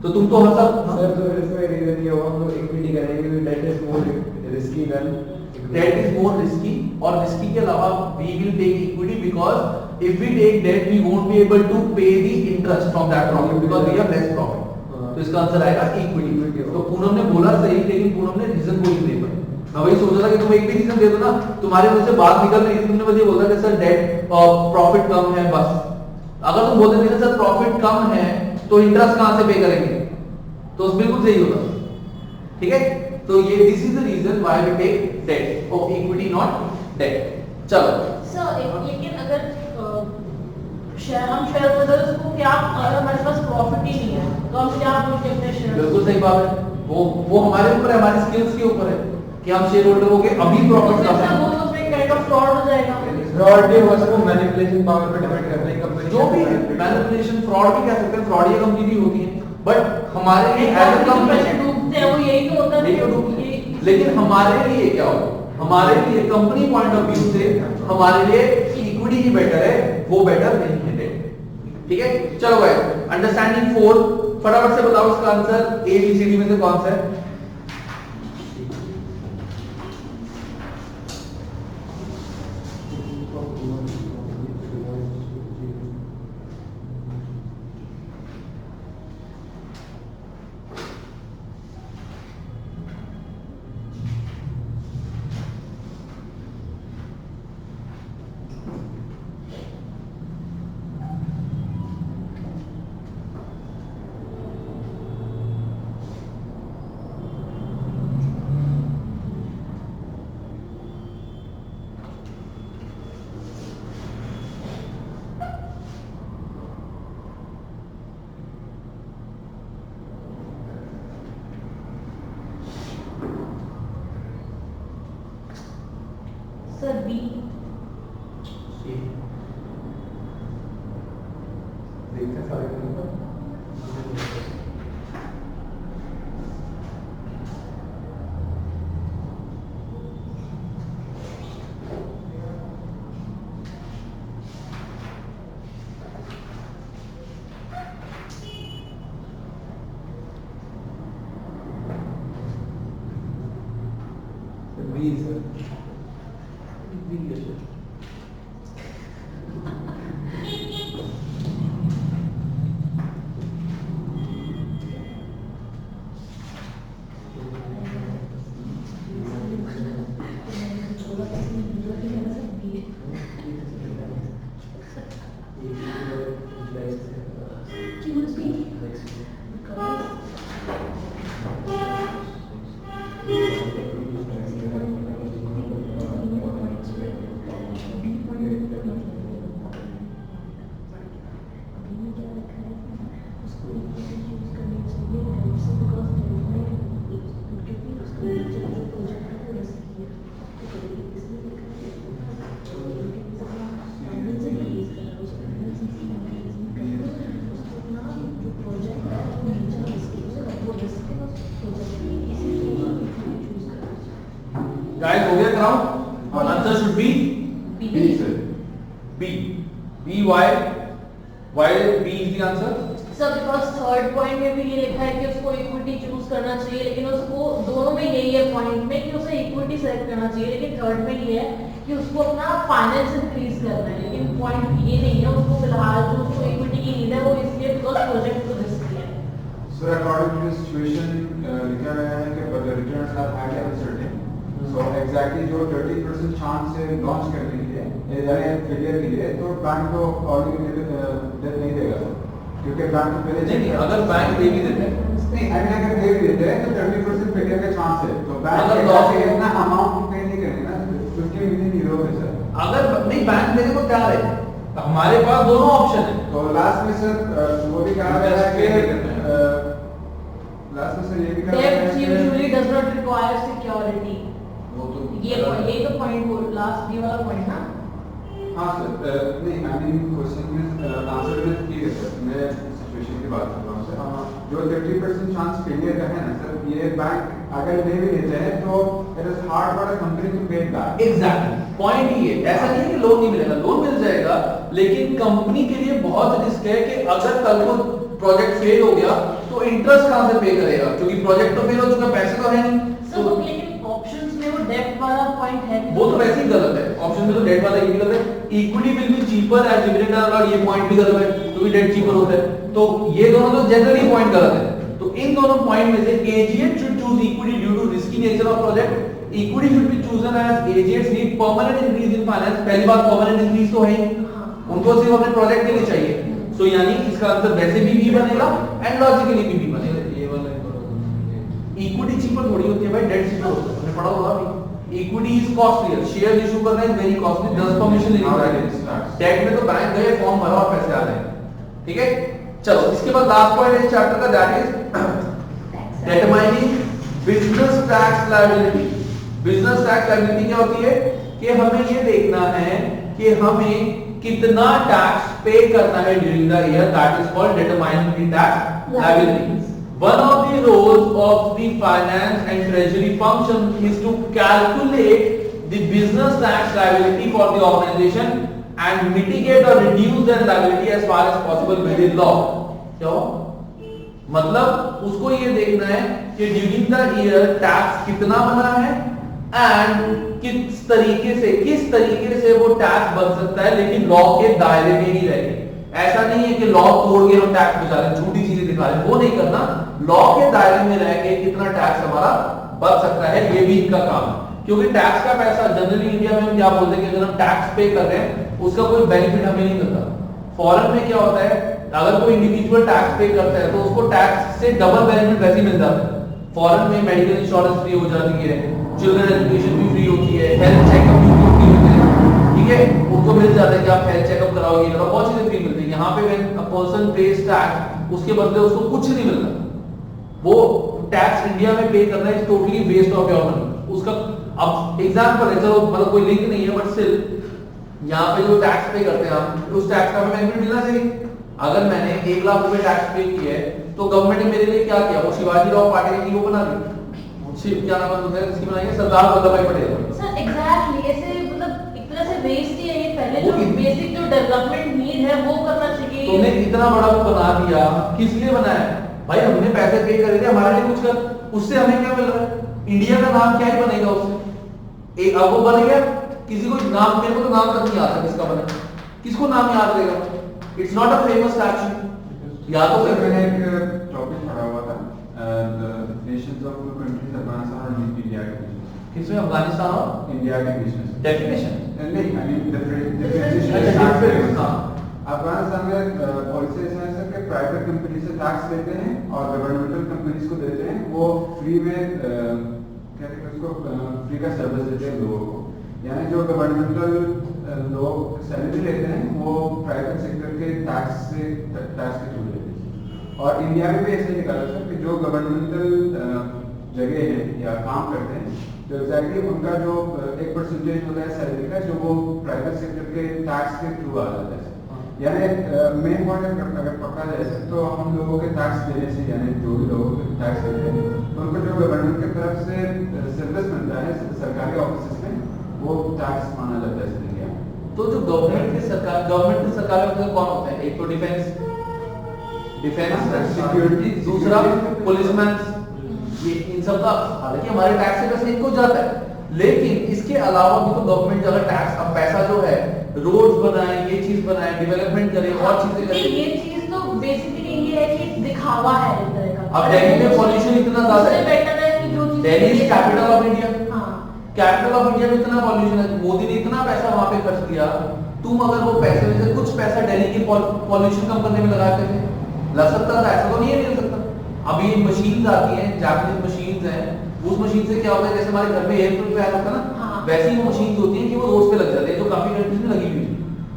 तो तुम तो हर साल सर तो इसमें रीजन ये होगा हम लोग इक्विटी करेंगे क्योंकि debt is more risky than debt is more risky, और रिस्की के अलावा we will take equity because if we take debt we won't be able to pay the interest from that profit because we have less profit. तो इसका answer आएगा equity. तो पूनम ने बोला सही, लेकिन पूनम ने रीजन को नहीं दे पाई। मैं वही सोच रहा था कि तुम एक भी रीजन दे दो ना, तुम्हारे मुंह से बात निकल रही थी, तुमने बस ये बोला कि सर डेट प्रॉफिट कम है बस। अगर तुम बोलते थे सर प्रॉफिट कम है तो इंटरेस्ट कहां से पे करेंगे, तो बिल्कुल सही होता। ठीक है, तो ये this is the reason why we take debt of equity not debt. चलो सर लेकिन अगर हम शेयर होल्डर्स को क्या, अगर हमारे पास प्रॉफिट ही नहीं है तो हम क्या बोल के अपने शेयर, बिल्कुल सही बात है, वो हमारे ऊपर है, हमारी स्किल्स के ऊपर है कि हम शेयर होल्डर हो गए अभी प्रॉफिट कम है। वो तो उसमें काइंड ऑफ फ्रॉड हो जाएगा। फ्रॉड भी हो सकता है, मैनिपुलेशन पावर पे डिपेंड करता है कंपनी जो भी है मैनिपुलेशन फ्रॉड भी कह सकते हैं, फ्रॉड ये कंपनी भी होती है, बट हमारे लिए एज अ कंपनी डूबते हैं वो यही तो होता नहीं तो डूबते हैं। लेकिन हमारे लिए क्या हो, हमारे लिए कंपनी पॉइंट ऑफ व्यू से हमारे लिए इक्विटी ही बेटर है, वो बेटर नहीं है डेट। ठीक है, चलो भाई अंडरस्टैंडिंग 4 फटाफट से बताओ इसका answer A B C D में से कौन सा है। Sir B. देखते हैं सारे नंबर। बी सर गाइस हो गया क्राउड, और answer should be B sir. B. B why B is the answer. Sir because third point में भी ये लिखा है कि उसको इक्विटी चूज करना चाहिए, लेकिन उसको दोनों में यही है पॉइंट में कि उसे इक्विटी सेलेक्ट करना चाहिए, लेकिन थर्ड में ये है कि उसको अपना फाइनेंस इंक्रीज करना है, लेकिन पॉइंट ये नहीं है उसको फिलहाल जो उसको इक्विटी की नीड है वो इसलिए बिकॉज प्रोजेक्ट तो रिस्की है। सर अकॉर्डिंग टू सिचुएशन लिखा गया है कि the returns are highly uncertain, so exactly जो 30% चांस है लॉन्च करने के लिए यानी फेलियर के लिए, तो बैंक तो ऑलरेडी डेट नहीं देगा सर, क्योंकि बैंक तो पहले नहीं, अगर बैंक दे भी देते हैं, नहीं अगर दे भी देते हैं तो 30% फेलियर का चांस है, तो बैंक अगर अगर loss इतना अमाउंट पे नहीं करेंगे ना 50 मिलियन यूरो है सर। अगर नहीं बैंक देने को तैयार है तो हमारे पास दोनों ऑप्शन है। तो लास्ट में सर वो भी कहा गया है कि लास्ट में सर ये भी कहा गया Debt है usually कि does not require security। वो तो ये तो पॉइंट वो लास्ट ये वाला पॉइंट ना। हाँ सर नहीं आई मीन क्वेश्चन में आंसर में ठीक है सर, मैं सिचुएशन की बात कर रहा हूँ सर। जो 30% चांस फेलियर का है ना सर, ये बैंक अगर ले भी लेते हैं तो it is hard for a company to pay back. Exactly point ही है, ऐसा नहीं है कि लोन नहीं मिलेगा, लोन मिल जाएगा, लेकिन कंपनी के लिए बहुत रिस्क है कि अगर कल को प्रोजेक्ट फेल हो गया तो तो इंटरेस्ट कहां से पे करेगा, क्योंकि प्रोजेक्ट तो फेल हो चुका, पैसे तो है नहीं। सर वो लेकिन ऑप्शंस में वो डेब्ट वाला पॉइंट है, वो तो वैसे ही गलत है, ऑप्शन में तो डेट वाला ये भी गलत है। Equity will be cheaper as dividend और ये पॉइंट भी गलत है, क्योंकि डेट चीपर होता है। तो ये दोनों तो जनरली पॉइंट गलत है। तो इन दोनों पॉइंट में से AGAT should choose equity due to risky nature of project. Equity should be chosen as AGATs need permanent increase in finance. पहली बात परमानेंट इंक्रीज तो है ही, उनको सिर्फ अपने प्रोजेक्ट के लिए चाहिए। सो यानी इसका आंसर वैसे भी बी बनेगा एंड लॉजिकली भी बनेगा। ये वाला इक्विटी चीपर थोड़ी होती है भाई, डेट चीपर होता है, हमने पढ़ा होगा अभी। Equity is costlier, share issue करना इज वेरी कॉस्टली, 10 परमिशन लेनी पड़ेगी। डेट में तो बैंक गए, फॉर्म भरा और पैसे आ गए, ठीक है। चलो इसके बाद लास्ट पॉइंट है इस चैप्टर का, that is determining business tax liability. Business tax liability क्या होती है कि हमें ये देखना है कि हमें कितना टैक्स पे करना है during the year, that is called determining the tax liability. One of the roles of the finance and treasury function is to calculate the business tax liability for the organization and mitigate or reduce that liability as far as possible within law. क्या मतलब उसको ये देखना है कि during the year tax कितना बना है एंड किस तरीके से वो टैक्स बन सकता है, लेकिन लॉ के दायरे में ही रह के। ऐसा नहीं है कि लॉ तोड़ के हम टैक्स बचा रहे, झूठी चीजें दिखा रहे, वो नहीं करना। लॉ के दायरे में रह के कितना टैक्स हमारा बच सकता है, ये भी इनका काम है। क्योंकि टैक्स का पैसा जनरली इंडिया में हम क्या बोलते हैं कि अगर हम टैक्स पे कर रहे हैं उसका कोई बेनिफिट हमें नहीं मिलता। फॉरेन में क्या होता है, अगर कोई इंडिविजुअल टैक्स पे करता है तो उसको टैक्स से डबल बेनिफिट वैसे ही मिल जाता है। फॉरेन में मेडिकल इंश्योरेंस फ्री हो जाती है, चिल्ड्रन एजुकेशन भी फ्री होती है, हेल्थ चेकअप भी फ्री होते हैं, ठीक है, उनको मिल जाता है कि आप हेल्थ चेकअप कराओगे, बहुत चीजें फ्री मिलती है। यहाँ पे when a person page tax, उसके बदले उसको कुछ नहीं मिलता। वो टैक्स इंडिया में पे करना is totally waste of your money. उसका अब एग्जांपल है, चलो मतलब कोई लिंक नहीं है, बट स्टिल यहाँ पे जो टैक्स पे करते हैं हम, उस टैक्स का हमें बेनिफिट मिलना चाहिए। अगर मैंने 1 लाख रुपए टैक्स पे किया है तो गवर्नमेंट ने मेरे लिए क्या किया, वो शिवाजी राव पाटिल की वो बना दी, क्या नाम है उसकी बनाई है, सरदार वल्लभ भाई पटेल। सर एग्जैक्टली ऐसे मतलब एक तरह से वेस्ट ही है ये। पहले जो बेसिक जो डेवलपमेंट नीड है वो करना चाहिए। तुमने इतना बड़ा वो बना दिया, किस लिए बनाया भाई? हमने पैसे पे करे थे, हमारे लिए कुछ कर, उससे हमें क्या मिल रहा है? इंडिया का नाम क्या ही बनेगा उससे? एक अब वो बन गया, किसी को नाम, मेरे को तो नाम तक नहीं आता किसका बना, किसको नाम याद रहेगा? It's not a famous statue. या तो मैंने एक टॉपिक पढ़ा हुआ था, the Nations of countries Afghanistan और इंडिया के बीच में। किसमें? अफगानिस्तान और इंडिया के बीच में डेफिनेशन नहीं, आई मीन अच्छा, difference, हाँ। अफगानिस्तान में पॉलिसी ऐसा है कि प्राइवेट कंपनी से टैक्स लेते हैं और गवर्नमेंटल कंपनीज को देते हैं, वो फ्री में क्या कहते हैं उसको, फ्री का सर्विस देते हैं लोगों को। यानी जो गवर्नमेंटल लोग सैलरी लेते हैं वो प्राइवेट सेक्टर के टैक्स के थ्रू लेते हैं। और इंडिया में भी ऐसे निकाला था कि जो गवर्नमेंटल जगह है या काम करते हैं, तो एग्जैक्टली उनका जो 1% होता है सैलरी का, जो वो प्राइवेट सेक्टर के टैक्स के थ्रू आ जाता है। यानी मेन पॉइंट अगर पकड़ा जाए तो हम लोगों के टैक्स देने से, यानी जो भी लोगों के टैक्स देते हैं तो उनको जो गवर्नमेंट की तरफ से सर्विस मिलता है सरकारी ऑफिस में, वो टैक्स माना जाता है इंडिया में। तो जो गवर्नमेंट के सरकार में कौन होते हैं? एक तो डिफेंस सिक्योरिटी, दूसरा पुलिसमैन, ये इन सब का हालांकि हमारे टैक्स से पैसे इनको जाता है, लेकिन इसके अलावा भी तो गवर्नमेंट अगर टैक्स, अब पैसा जो है रोड्स बनाए, ये चीज बनाए, डेवलपमेंट करे और चीजें करे, ये चीज तो बेसिकली ये है कि दिखावा है एक तरह का। अब दिल्ली में पॉल्यूशन इतना ज्यादा है, बेटर है कि जो चीज Delhi is capital of India, हां कैपिटल ऑफ इंडिया में इतना पॉल्यूशन है, मोदी ने इतना पैसा वहां पे खर्च किया, तुम अगर वो पैसे में से कुछ पैसा दिल्ली के पॉल्यूशन कम करने में लगाते थे, लग सकता था? ऐसा तो नहीं है, नहीं लग सकता। अभी मशीन्स आती हैं, जापानीज मशीन्स हैं, उस मशीन से क्या होता है, जैसे हमारे घर में एयर प्यूरिफायर होता है ना, वैसी वो मशीन्स होती हैं कि वो रोड पे लग जाते हैं, जो काफी कंट्रीज में लगी हुई है।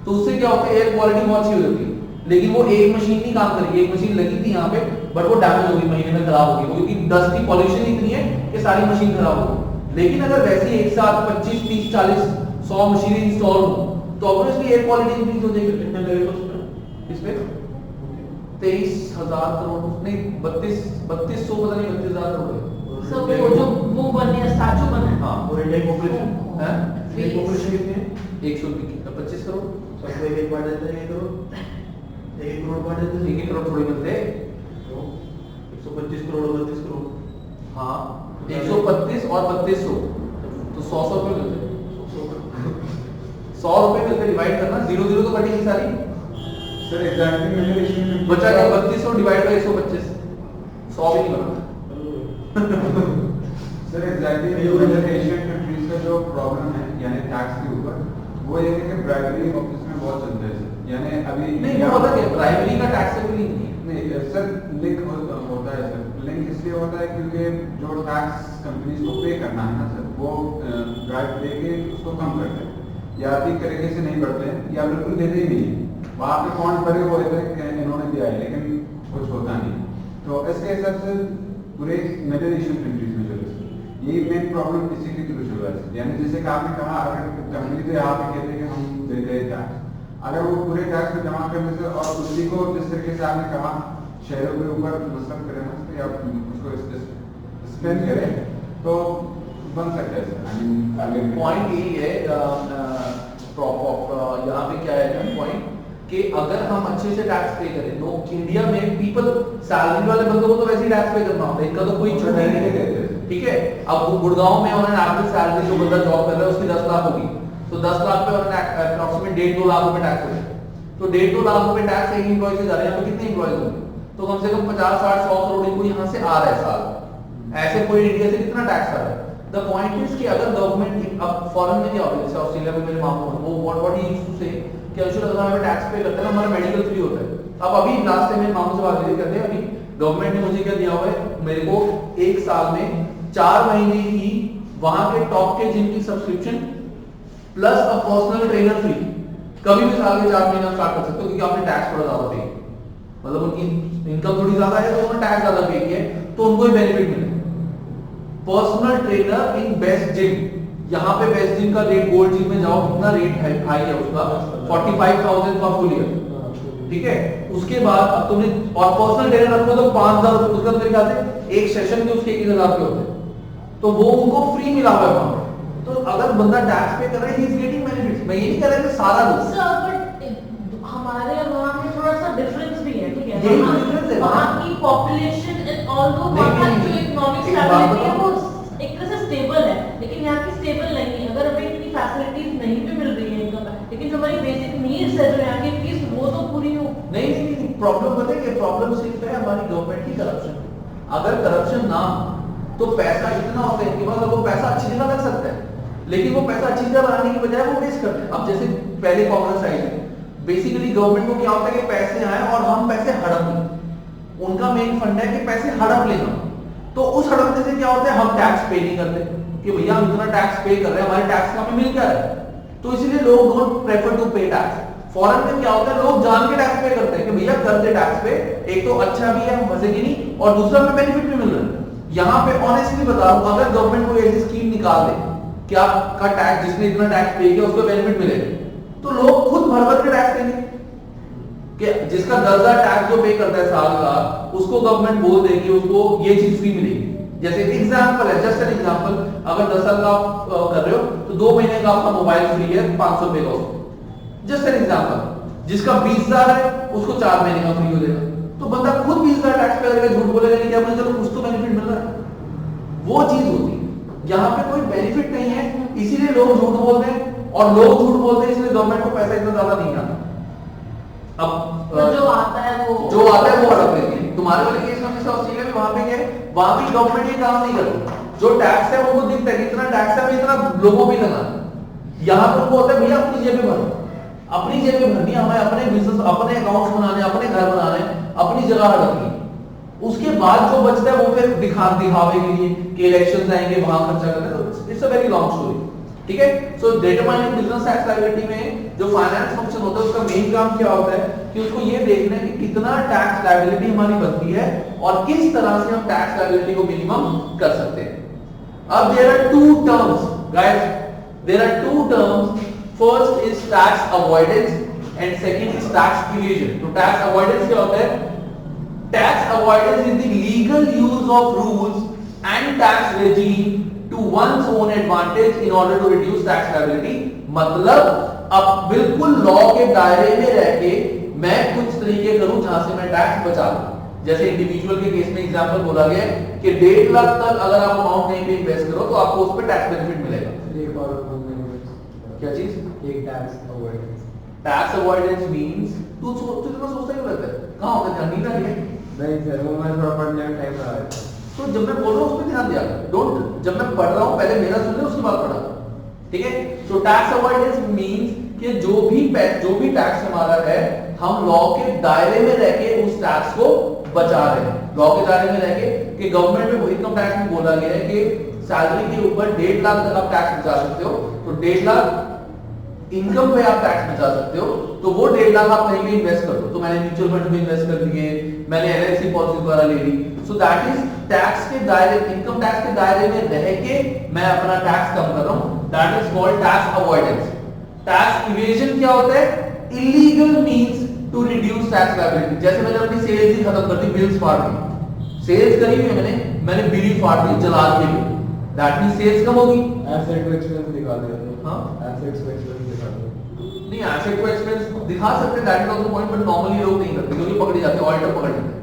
तो उससे क्या होता है, एयर क्वालिटी बहुत अच्छी हो जाती है। लेकिन वो एक मशीन नहीं काम करेगी, एक मशीन लगी थी यहाँ पे, बट वो डैमेज होगी, महीने में खराब होगी, क्योंकि डस्ट की पॉल्यूशन इतनी है कि सारी मशीन खराब होगी। लेकिन अगर वैसे एक साथ 25, 30, 40, 100 मशीनें इंस्टॉल हो तो ऑब्वियसली एयर क्वालिटी इंक्रीज हो जाएगी। कितने लगेगा इस पे? 23,000 करोड़ नहीं, 3200 पता नहीं, 32,000 करोड़। सब वो जो वो बन गया, स्टैचू बना है। हाँ, और इंडियन पॉपुलेशन है, इंडियन पॉपुलेशन कितनी है? 125 करोड़। सबको एक बांट देते हैं, 1 करोड़, 1 करोड़ बांट देते हैं। 1 करोड़ थोड़ी मिलते, 125 करोड़ 32 करोड़, हाँ 125 और 3200 तो 100 रुपए मिलते हैं, 100 रुपए मिलते, डिवाइड करना, 0 तो कटेगी सारी सर एग्जैक्टली मेजर एशियन बचा क्या, 3200 डिवाइड बाय 125, 100 भी नहीं बना। Sir exactly major Asian countries का जो प्रॉब्लम है यानी टैक्स के ऊपर, वो ये है कि ब्राइबरी ऑफिस में बहुत चलता है सर, यानी अभी नहीं वो पता क्या, ब्राइबरी का टैक्सेबल ही नहीं है। नहीं सर लिंक होता है सर, लिंक इसलिए होता है क्योंकि जो टैक्स कंपनीज को पे करना है ना सर, वो ब्राइब देके उसको कम करते हैं, या ठीक तरीके से नहीं बढ़ते हैं, या बिल्कुल देते ही नहीं है। वहाँ पे फंड भरे हुए थे इन्होंने दिया है लेकिन कुछ होता नहीं, तो इसके हिसाब से पूरे मेजर एशियन कंट्रीज में चले सर, यही मेन प्रॉब्लम इसी के थ्रू चल रहा है। यानी जैसे कि आपने कहा, अगर कंपनी तो यहाँ पे कहते हैं कि हम देते हैं टैक्स, अगर वो पूरे टैक्स को जमा करने से और उसी को जिस तरीके से आपने कहा शहरों के ऊपर मसलन करें ना या उसको स्पेंड करें तो बन सकता है सर। पॉइंट यही है, यहाँ पे क्या है पॉइंट कि अगर हम अच्छे से टैक्स पे करें तो इंडिया में पीपल, सैलरी वाले बंदों को तो वैसे ही टैक्स पे करना होता है, इनका तो कोई छूट ही नहीं है, ठीक है। अब गुड़गांव में उन्होंने एवरेज सैलरी जो बंदा जॉब कर रहा है उसकी 10 लाख होगी, तो 10 लाख पे उन्होंने अप्रॉक्सीमेट 1.5-2 लाख रुपए टैक्स होगा, तो 1.5-2 लाख रुपए टैक्स एक एम्प्लॉय से जा रहे हैं, तो कितने एम्प्लॉयज होंगे, तो कम से कम 50-60-100 करोड़ इनको यहाँ से आ रहा है साल, ऐसे पूरी इंडिया से कितना टैक्स आ रहा है। द पॉइंट इज कि अगर गवर्नमेंट, अब फॉरेन में क्या होता है, जैसे ऑस्ट्रेलिया में मेरे मामू हैं, वो व्हाट ही यूज्ड टू से कि अंशुल अगर हमें टैक्स पे करते हैं हमारा मेडिकल फ्री होता है। अब अभी लास्ट टाइम मेरे मामू से बात हुई, कहते हैं अभी गवर्नमेंट ने मुझे क्या दिया हुआ है, मेरे को एक साल में 4 महीने की वहां के टॉप के जिम की subscription plus a personal trainer free, कभी भी साल के 4 महीने स्टार्ट कर सकते हो, क्योंकि आपने टैक्स थोड़ा ज्यादा पे, मतलब उनकी इनकम थोड़ी ज्यादा है तो उन्होंने टैक्स ज्यादा पे किया है, तो उनको बेनिफिट मिले। Personal trainer in best gym, यहाँ पे बेस्ट जिम का रेट, गोल्ड जिम में जाओ कितना रेट हाई है उसका, 45,000 फॉर फुल ईयर, ठीक है। उसके बाद अब तुमने और पर्सनल ट्रेनर रखो तो 5,000 रुपए, उसका मेरे ख्याल से एक सेशन के उसके 1,000 रुपए होते हैं, तो वो उनको फ्री मिला हुआ है वहां। तो अगर बंदा टैक्स पे कर रहा है, ही इज गेटिंग बेनिफिट्स। मैं ये नहीं कह रहा कि सारा लोग, सर बट हमारे वहाँ में थोड़ा सा डिफरेंस भी है, ठीक है, यही डिफरेंस है वहाँ की पॉपुलेशन ऑल्दो वहाँ की जो इकोनॉमिक स्टेबिलिटी है वो एक तरह से स्टेबल है, लेकिन यहाँ की स्टेबल नहीं है। अगर हमें इतनी फैसिलिटीज नहीं भी मिल रही है इनकम, लेकिन जो हमारी बेसिक नीड्स है जो यहाँ की फीस, वो तो पूरी हो नहीं प्रॉब्लम पता है कि प्रॉब्लम सिर्फ है हमारी गवर्नमेंट की करप्शन। अगर करप्शन ना हो तो पैसा इतना होता है कि मतलब वो पैसा अच्छी जगह लग सकता है, लेकिन वो पैसा अच्छी जगह लगाने की बजाय वो वेस्ट करते हैं। अब जैसे पहले कांग्रेस आई थी, बेसिकली गवर्नमेंट को क्या होता है कि पैसे आए और हम पैसे हड़प लें, उनका मेन फंड है कि पैसे हड़प लेना। तो उस हड़पने से क्या होता है, हम टैक्स पे नहीं करते कि भैया हम इतना टैक्स पे कर रहे हैं, हमारे टैक्स का हमें मिल क्या रहा है, तो इसीलिए लोग डोंट प्रेफर टू पे टैक्स। फॉरेन में क्या होता है, लोग जान के टैक्स पे करते हैं कि भैया कर दे टैक्स पे, एक तो अच्छा भी है, हम फंसेंगे नहीं, और दूसरा हमें बेनिफिट भी मिल रहा है। यहाँ पे ऑनेस्टली बता रहा हूं, अगर गवर्नमेंट कोई ऐसी स्कीम निकाल दे कि आपका टैक्स, जिसने इतना टैक्स पे किया उसको बेनिफिट मिले, तो लोग खुद भर के टैक्स देंगे कि जिसका 10,000 टैक्स जो पे करता है साल का, उसको गवर्नमेंट बोल देगी उसको ये चीज फ्री मिलेगी। जैसे एग्जांपल है, जस्ट एन एग्जांपल, अगर 10 साल का आप कर रहे हो तो 2 महीने का आपका मोबाइल फ्री है 500 रुपए का, जस्ट एन एग्जांपल। जिसका 20,000 है उसको 4 महीने का फ्री हो जाएगा, तो बंदा खुद 20,000 टैक्स पे करेगा, झूठ बोलेगा नहीं, क्या मुझे चलो कुछ तो बेनिफिट मिल रहा है, वो चीज होती है। यहाँ पे कोई बेनिफिट नहीं है, इसीलिए लोग झूठ बोलते हैं, और लोग झूठ बोलते हैं इसलिए गवर्नमेंट को पैसा इतना ज्यादा नहीं आता। अब तो जो आता है वो हड़प लेती है। तुम्हारे वाले केस में जैसे ऑस्ट्रेलिया में, वहां पे क्या है, वहां भी गवर्नमेंट ये काम नहीं करती, जो टैक्स है उनको दिखता है कितना टैक्स है, इतना लोगों पे लगा। यहाँ पर वो होता है भैया अपनी जेब में भरो, अपनी जेब में भरनी, हमें अपने बिजनेस, अपने अकाउंट्स बनाने, अपने घर बनाने, अपनी जगह रखनी, उसके बाद जो बचता है वो फिर दिखावे के लिए कि इलेक्शंस आएंगे वहां खर्चा करना, तो it's a very long story, ठीक है। सो डिटरमाइनिंग बिजनेस टैक्स लायबिलिटी में जो फाइनेंस फंक्शन होता है उसका मेन काम क्या होता है कि उसको ये देखना है कि कितना टैक्स लायबिलिटी हमारी बनती है और किस तरह से हम टैक्स लायबिलिटी को मिनिमम कर सकते हैं। अब there are two terms guys, there are two terms, first is tax avoidance and second is tax evasion. तो टैक्स अवॉइडेंस क्या होता है, tax avoidance is the legal use of rules and tax regime to one's own advantage in order to reduce tax liability। मतलब अब बिल्कुल law के दायरे में रह के मैं कुछ तरीके करूं जहां से मैं टैक्स बचा लूं। जैसे इंडिविजुअल के केस में एग्जांपल बोला गया है कि 1.5 लाख तक अगर आप अमाउंट नहीं पे इन्वेस्ट करो तो आपको उस पर टैक्स बेनिफिट मिलेगा। एक और क्या चीज? एक tax avoidance. Tax avoidance means तू इतना सोचता क्यों रहता है? कहां होता है ध्यान नहीं ना है? नहीं सर, वो मैं थोड़ा पढ़ने में टाइम लगा रहा था। तो जब मैं बोल रहा हूं उस पे ध्यान दिया डोंट, जब मैं पढ़ रहा हूं पहले मेरा सुन ले उसके बाद पढ़ा, ठीक है? सो टैक्स अवॉइडेंस मींस कि जो भी टैक्स हमारा है हम लॉ के दायरे में रह के उस टैक्स को बचा रहे हैं। लॉ के दायरे में रह के कि गवर्नमेंट में इनकम टैक्स में बोला गया है कि सैलरी के ऊपर 1.5 लाख तक आप टैक्स बचा सकते हो, तो 1.5 लाख इनकम पे आप टैक्स बचा सकते हो, तो वो 1.5 लाख आप कहीं भी इन्वेस्ट कर दो। तो मैंने म्यूचुअल फंड में इन्वेस्ट कर दिए, मैंने एलआईसी पॉलिसी द्वारा ले ली, सो दैट इज टैक्स के दायरे, इनकम टैक्स के दायरे में रह के मैं अपना टैक्स कम कर रहा हूं, that is called tax avoidance. Tax evasion क्या होता है? Illegal means to reduce tax liability. जैसे मैंने अपनी सेल्स ही खत्म कर दी, बिल्स फाड़ दी, सेल्स करी हुई है मैंने बीड़ी फाड़ दी जला के, दैट मींस सेल्स कम होगी। एसेट टू एक्सपेंस दिखा दिया तो। हां, एसेट टू एक्सपेंस दिखा दिया। नहीं, एसेट टू एक्सपेंस दिखा सकते हैं, that is also point, but normally लोग नहीं करते क्योंकि पकड़े जाते हैं, ऑडिटर पकड़ लेते हैं।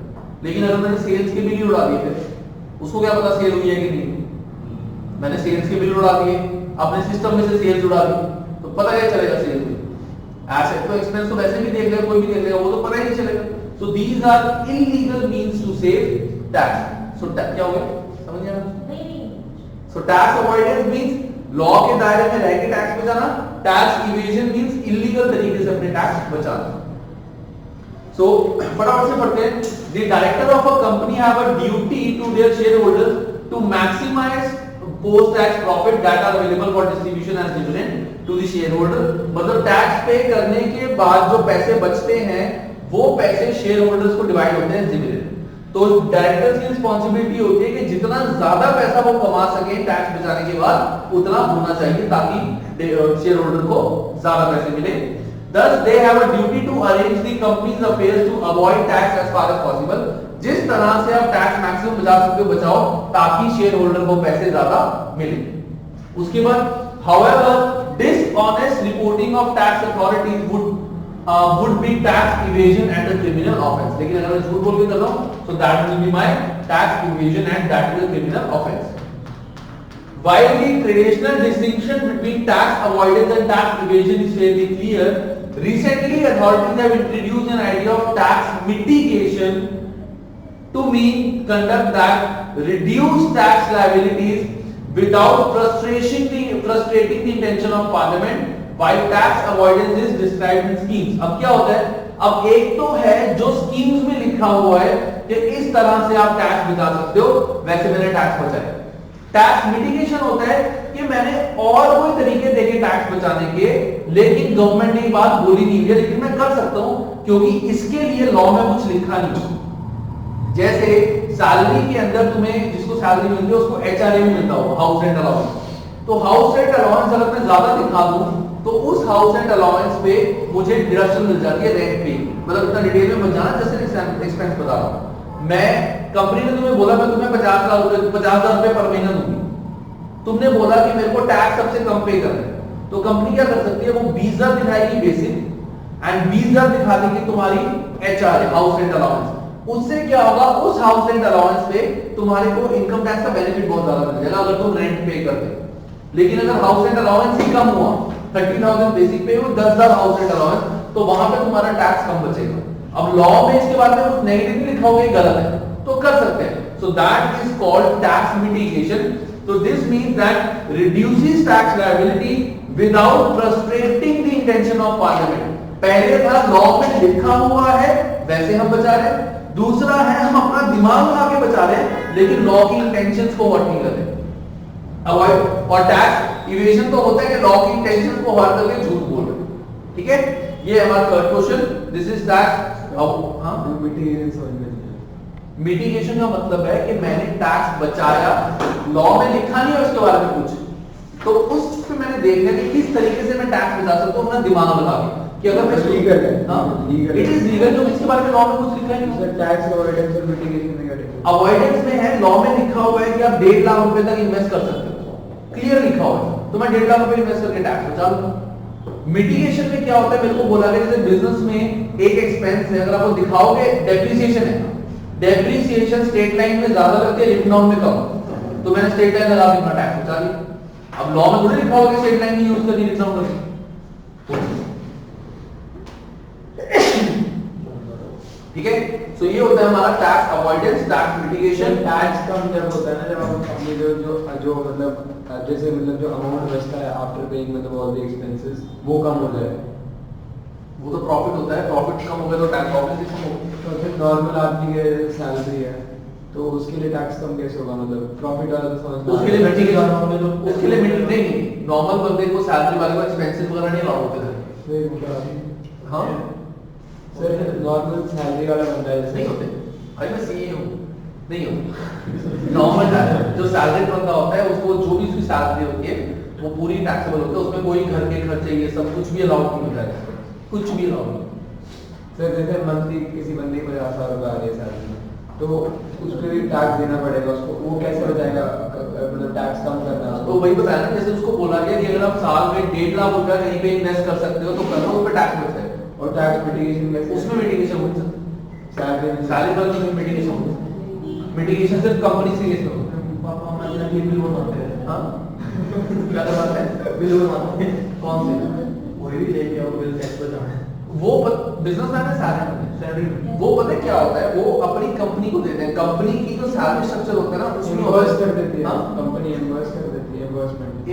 लेकिन अगर मैंने सेल्स के बिल ही उड़ा दिए थे, उसको क्या पता सेल हुई है कि नहीं? मैंने सेल्स के बिल उड़ा दिए, अपने सिस्टम में से सेल्स उड़ा दी, तो पता क्या चलेगा सेल हुई? एसेट टू एक्सपेंस तो वैसे भी देख लेगा, कोई भी देख लेगा, वो तो पता ही नहीं चलेगा। So these are illegal means to save tax. सो क्या हो गया, समझ गया? नहीं। So tax avoidance means law के दायरे में रह के टैक्स बचाना, टैक्स इवेजन मींस इलीगल तरीके से अपने टैक्स बचाना। सो फटाफट से पढ़ते हैं। The director of a company have a duty to their share holders to maximise post tax profit that are available for distribution as dividend to the share holder. मतलब tax pay करने के बाद जो पैसे बचते हैं वो पैसे शेयर होल्डर्स को डिवाइड होते हैं डिविडेंड। तो डायरेक्टर्स की रिस्पांसिबिलिटी होती है कि जितना ज्यादा पैसा वो कमा सके टैक्स बचाने के बाद उतना होना चाहिए ताकि शेयर होल्डर को ज्यादा पैसे मिले। Thus they have a duty to arrange the company's affairs to avoid tax as far as possible। जिस तरह से आप टैक्स मैक्सिमम बचा सकते हो बचाओ ताकि शेयर होल्डर को पैसे ज्यादा मिले। उसके बाद however dishonest reporting of tax authorities would be tax evasion and a criminal offense। लेकिन अगर मैं झूठ बोल के कर रहा हूं so that will be my tax evasion and that is a criminal offense। While the traditional distinction between tax avoidance and tax evasion is fairly clear, recently authorities have introduced an idea of tax mitigation to mean conduct that reduce tax liabilities without frustrating the intention of parliament, while tax avoidance is described in schemes। अब क्या होता है? अब एक तो है जो schemes में लिखा हुआ है कि इस तरह से आप टैक्स बचा सकते हो, वैसे मैंने टैक्स बचाया। टैक्स मिटिगेशन होता है कि मैंने और कोई तरीके देखे टैक्स बचाने के, लेकिन गवर्नमेंट ने बात बोली नहीं है, लेकिन मैं कर सकता हूं क्योंकि इसके लिए लॉ में कुछ लिखा नहीं। जैसे सैलरी के अंदर तुम्हें जिसको सैलरी मिलती है उसको एचआरए में मिलता होगा, हाउस रेंट अलाउंस। तो हाउस रेंट अलाउंस अगर मैं ज्यादा दिखा दूं तो उस हाउस रेंट अलाउंस पे मुझे डिडक्शन मिल जाती है रेंट पे। मतलब इतना डिटेल में मत जाना, जैसे एक्सपेंस बता रहा हूं मैं। कंपनी ने तुम्हें बोला मैं तुम्हें 50,000 रुपए पर महीना दूंगी, तुमने बोला कि मेरे को टैक्स सबसे कम पे करना है, तो कंपनी क्या कर सकती है? वो 20,000 दिखाएगी बेसिक एंड 20,000 दिखा देगी तुम्हारी एचआरए, हाउस रेंट अलाउंस। उससे क्या होगा? उस हाउस रेंट अलाउंस पे तुम्हारे को इनकम टैक्स का बेनिफिट बहुत ज्यादा मिल जाएगा अगर तुम रेंट पे करते। लेकिन अगर हाउस रेंट अलाउंस ही कम हुआ, 30,000 बेसिक पे हुई, 10,000 हाउस रेंट अलाउंस, तो वहां पे तुम्हारा टैक्स कम बचेगा। अब लॉ में इसके बारे में कुछ नेगेटिव लिखा होगा, गलत है, तो कर सकते हैं। So that is called tax mitigation। So this means that reduces tax liability without frustrating the intention of parliament। पहले था लॉ में लिखा हुआ है वैसे हम बचा रहे हैं, दूसरा है हम अपना दिमाग लगा के बचा रहे हैं लेकिन लॉ की इंटेंशंस को हर्ट नहीं कर रहे। अवॉइड और टैक्स इवेजन तो होता है कि लॉ की इंटेंशंस को हर्ट करके झूठ बोल रहे हैं। ठीक है, ये हमारा third question. This is tax. हां, मिटिगेशन का मतलब है कि मैंने टैक्स बचाया, लॉ में लिखा नहीं है उसके बारे में कुछ, तो उस पे मैंने देख लिया कि किस तरीके से मैं टैक्स बचा सकता हूं अपना दिमाग लगा के कि अगर मैं लीगल है। हां, लीगल इट इज लीगल। तो इसके बारे में लॉ में कुछ लिखा है नहीं। सर टैक्स अवॉइडेंस और मिटिगेशन में क्या डिफरेंस? अवॉइडेंस में है, लॉ में लिखा हुआ है कि आप 1.5 लाख रुपए तक इन्वेस्ट कर सकते हो, क्लियर लिखा हुआ है, तो मैं 1.5 लाख रुपए इन्वेस्ट करके टैक्स बचा लूंगा। मिटिगेशन में क्या होता है? मेरे को बोला गया जैसे बिजनेस में एक एक्सपेंस है, अगर आपको दिखाओगे डेप्रिसिएशन है, डेप्रिसिएशन स्टेट लाइन में ज्यादा लगती है, रिटन डाउन में कम, तो मैंने स्टेट लाइन लगा दी, अपना टैक्स बचा लिया। अब लॉ में थोड़ी लिखा होगा स्टेट लाइन नहीं यूज करनी, रिटन डाउन करनी। ठीक है, सो ये होता है हमारा tax avoidance, tax mitigation. Tax कम जब होता है ना, जब हम अपने जो मतलब जैसे मतलब जो अमाउंट बचता है आफ्टर पेइंग मतलब ऑल द एक्सपेंसेस, वो कम हो जाए, वो तो प्रॉफिट होता है, प्रॉफिट कम हो गया तो टैक्स ऑब्वियसली कम होगा। तो फिर नॉर्मल आदमी के सैलरी है तो उसके लिए टैक्स कम कैसे होगा? मतलब प्रॉफिट वाला तो समझ में उसके लिए मिटिगेशन, उसके लिए मिटिगेशन नहीं, नॉर्मल बंदे को सैलरी वाले को एक्सपेंसेस वगैरह नहीं अलाउड होते थे। हाँ सर, नॉर्मल सैलरी वाला बंदा है नहीं होते, भाई मैं सीए हूँ, नहीं होते। नॉर्मल जो सैलरी बंदा होता है उसको जो भी उसकी सैलरी होती है वो पूरी टैक्सेबल होती है, उसमें कोई घर के खर्चे ये सब कुछ भी अलाउड नहीं होता है, कुछ भी अलाउड नहीं। सर जैसे मंथली किसी बंदे को 50,000 रुपये आ रही है सैलरी, तो उस पर भी टैक्स देना पड़ेगा उसको, वो कैसे हो जाएगा? मतलब टैक्स कम करना है तो वही बताया ना, जैसे उसको बोला गया कि अगर आप साल में 1.5 लाख रुपया कहीं पे इन्वेस्ट कर सकते हो तो कर लो, उस पर टैक्स बच जाएगा। और टैक्स मिटिगेशन कैसे? उसमें मिटिगेशन हो सकता है, सैलरी सैलरी पर तो मिटिगेशन हो सकता है। मिटिगेशन सिर्फ कंपनी से केस में होता है। पापा हमारे लिए बिल बनाते हैं। हाँ क्या करवाते हैं? बिल बनाते हैं। कौन से? वही भी लेके आओ बिल टैक्स बचाना है। वो बिजनेसमैन है, सैलरी वो पता है क्या होता है, वो अपनी कंपनी को देते हैं, कंपनी की जो सैलरी स्ट्रक्चर होता है ना उसमें इन्वर्स कर देती है, हाँ? कंपनी इन्वर्स कर देती है,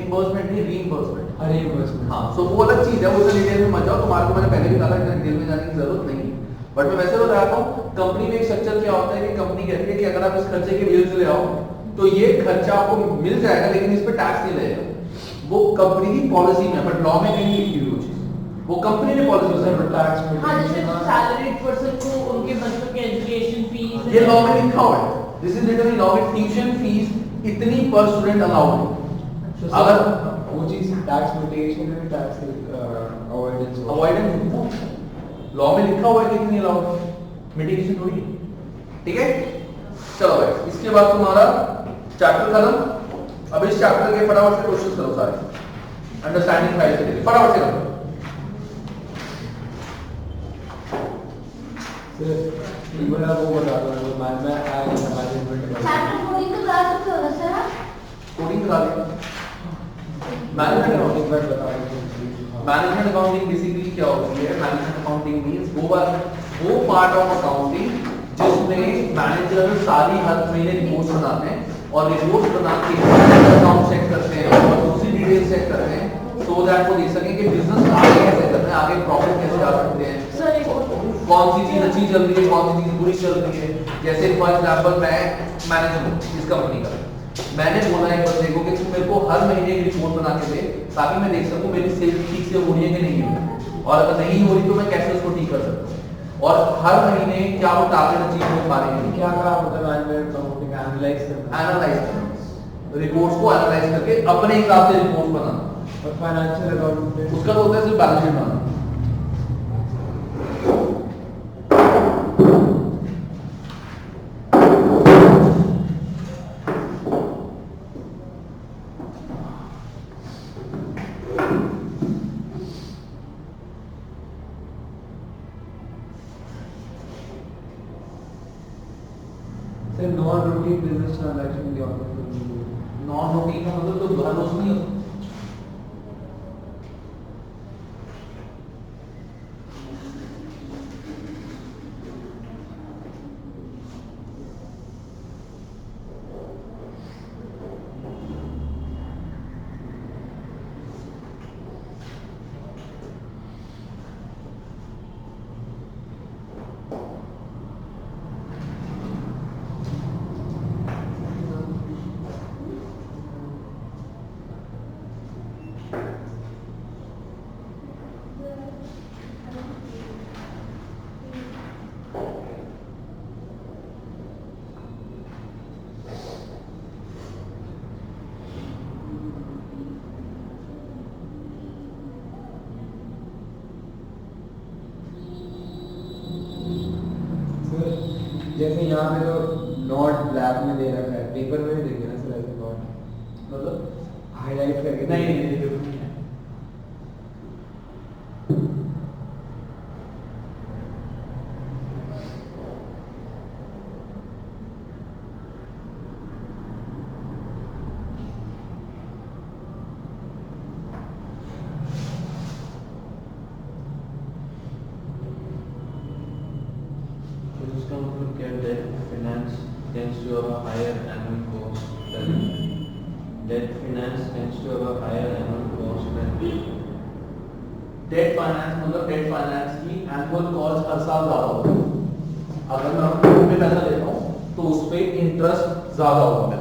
इन्वर्समेंट नहीं, रीइंबर्समेंट। अरे इन्वर्समेंट, हाँ, सो वो अलग चीज है, वो डिटेल में मत जाओ, तुम्हारे को मैंने पहले भी कहा था कि डिटेल में जाने की जरूरत नहीं, बट मैं वैसे बता रहा हूँ। कंपनी में एक स्ट्रक्चर क्या होता है कि कंपनी कहती है कि अगर आप इस खर्चे के बिल्स ले आओ तो ये खर्चा आपको मिल जाएगा, लेकिन इस पे टैक्स नहीं लगेगा। वो कंपनी की पॉलिसी में, बट लॉ में कहीं लिखी हुई वो चीज, वो कंपनी ने पॉलिसी में टैक्स में। हाँ, जैसे सैलरीड पर्सन को उनके बच्चों के एजुकेशन फीस, ये लॉ में लिखा हुआ है, this is written in law में, ट्यूशन फीस इतनी पर स्टूडेंट अलाउड है। अगर वो चीज टैक्स मिटिगेशन में टैक्स अवॉइडेंस अवॉइडेंस लॉ में लिखा हुआ है कि इतनी अलाउड, मिटिगेशन थोड़ी। ठीक है, चलो भाई, इसके बाद तुम्हारा चैप्टर खत्म। अब इस चैप्टर के फटाफट से क्वेश्चंस करो सारे, अंडरस्टैंडिंग प्राइस के लिए फटाफट से करो। इवन आप वो बता दो, मैं मैनेजमेंट चैप्टर 14 तो क्लास में होगा सर। कोडिंग करा लिया, मैनेजमेंट अकाउंटिंग पर बता दो। मैनेजमेंट अकाउंटिंग बेसिकली क्या होती है? मैनेजमेंट अकाउंटिंग मींस वो पार्ट ऑफ अकाउंटिंग जिसमें मैनेजर सारी हर महीने रिपोर्ट बनाते हैं और रिपोर्ट बना के अकाउंट चेक करते हैं और दूसरी डिटेल चेक करते हैं, सो दैट वो देख सकें कि बिजनेस आगे कैसे करना है, आगे प्रॉफिट कैसे आ सकते हैं, कौन सी चीज अच्छी चल रही है, कौन सी चीज बुरी चल रही है। जैसे फॉर एग्जांपल मैं मैनेजर हूँ इस कंपनी का, मैंने बोला एक बंदे को कि तुम मेरे को हर महीने की रिपोर्ट बना के दे ताकि मैं देख सकूं मेरी सेल्स ठीक से हो रही है कि नहीं हो रही, और अगर नहीं हो रही तो मैं कैसे उसको ठीक कर सकता हूँ, और हर महीने क्या वो टारगेट अचीव हो पा रहे हैं, क्या काम होता है मैनेजमेंट अकाउंटिंग? एनालाइज करना, रिपोर्ट्स को एनालाइज करके अपने हिसाब से रिपोर्ट बनाना। और फाइनेंशियल अकाउंटिंग उसका तो होता है सिर्फ बैलेंस शीट बनाना। Sir non routine business transaction क्या होता है? नॉन रूटीन का मतलब तो हर रोज नहीं होता। जैसे यहाँ पे तो नॉट ब्लैक में दे रखा है, पेपर में भी देंगे ना सर ऐसे नॉट, मतलब हाईलाइट करके नहीं have a higher annual cost than debt finance tends to have a higher annual cost than debt finance मतलब debt finance की annual cost हर साल ज़्यादा होगी। अगर मैं लोन पे पैसा लेता हूँ तो उस पे इंटरेस्ट ज़्यादा होगा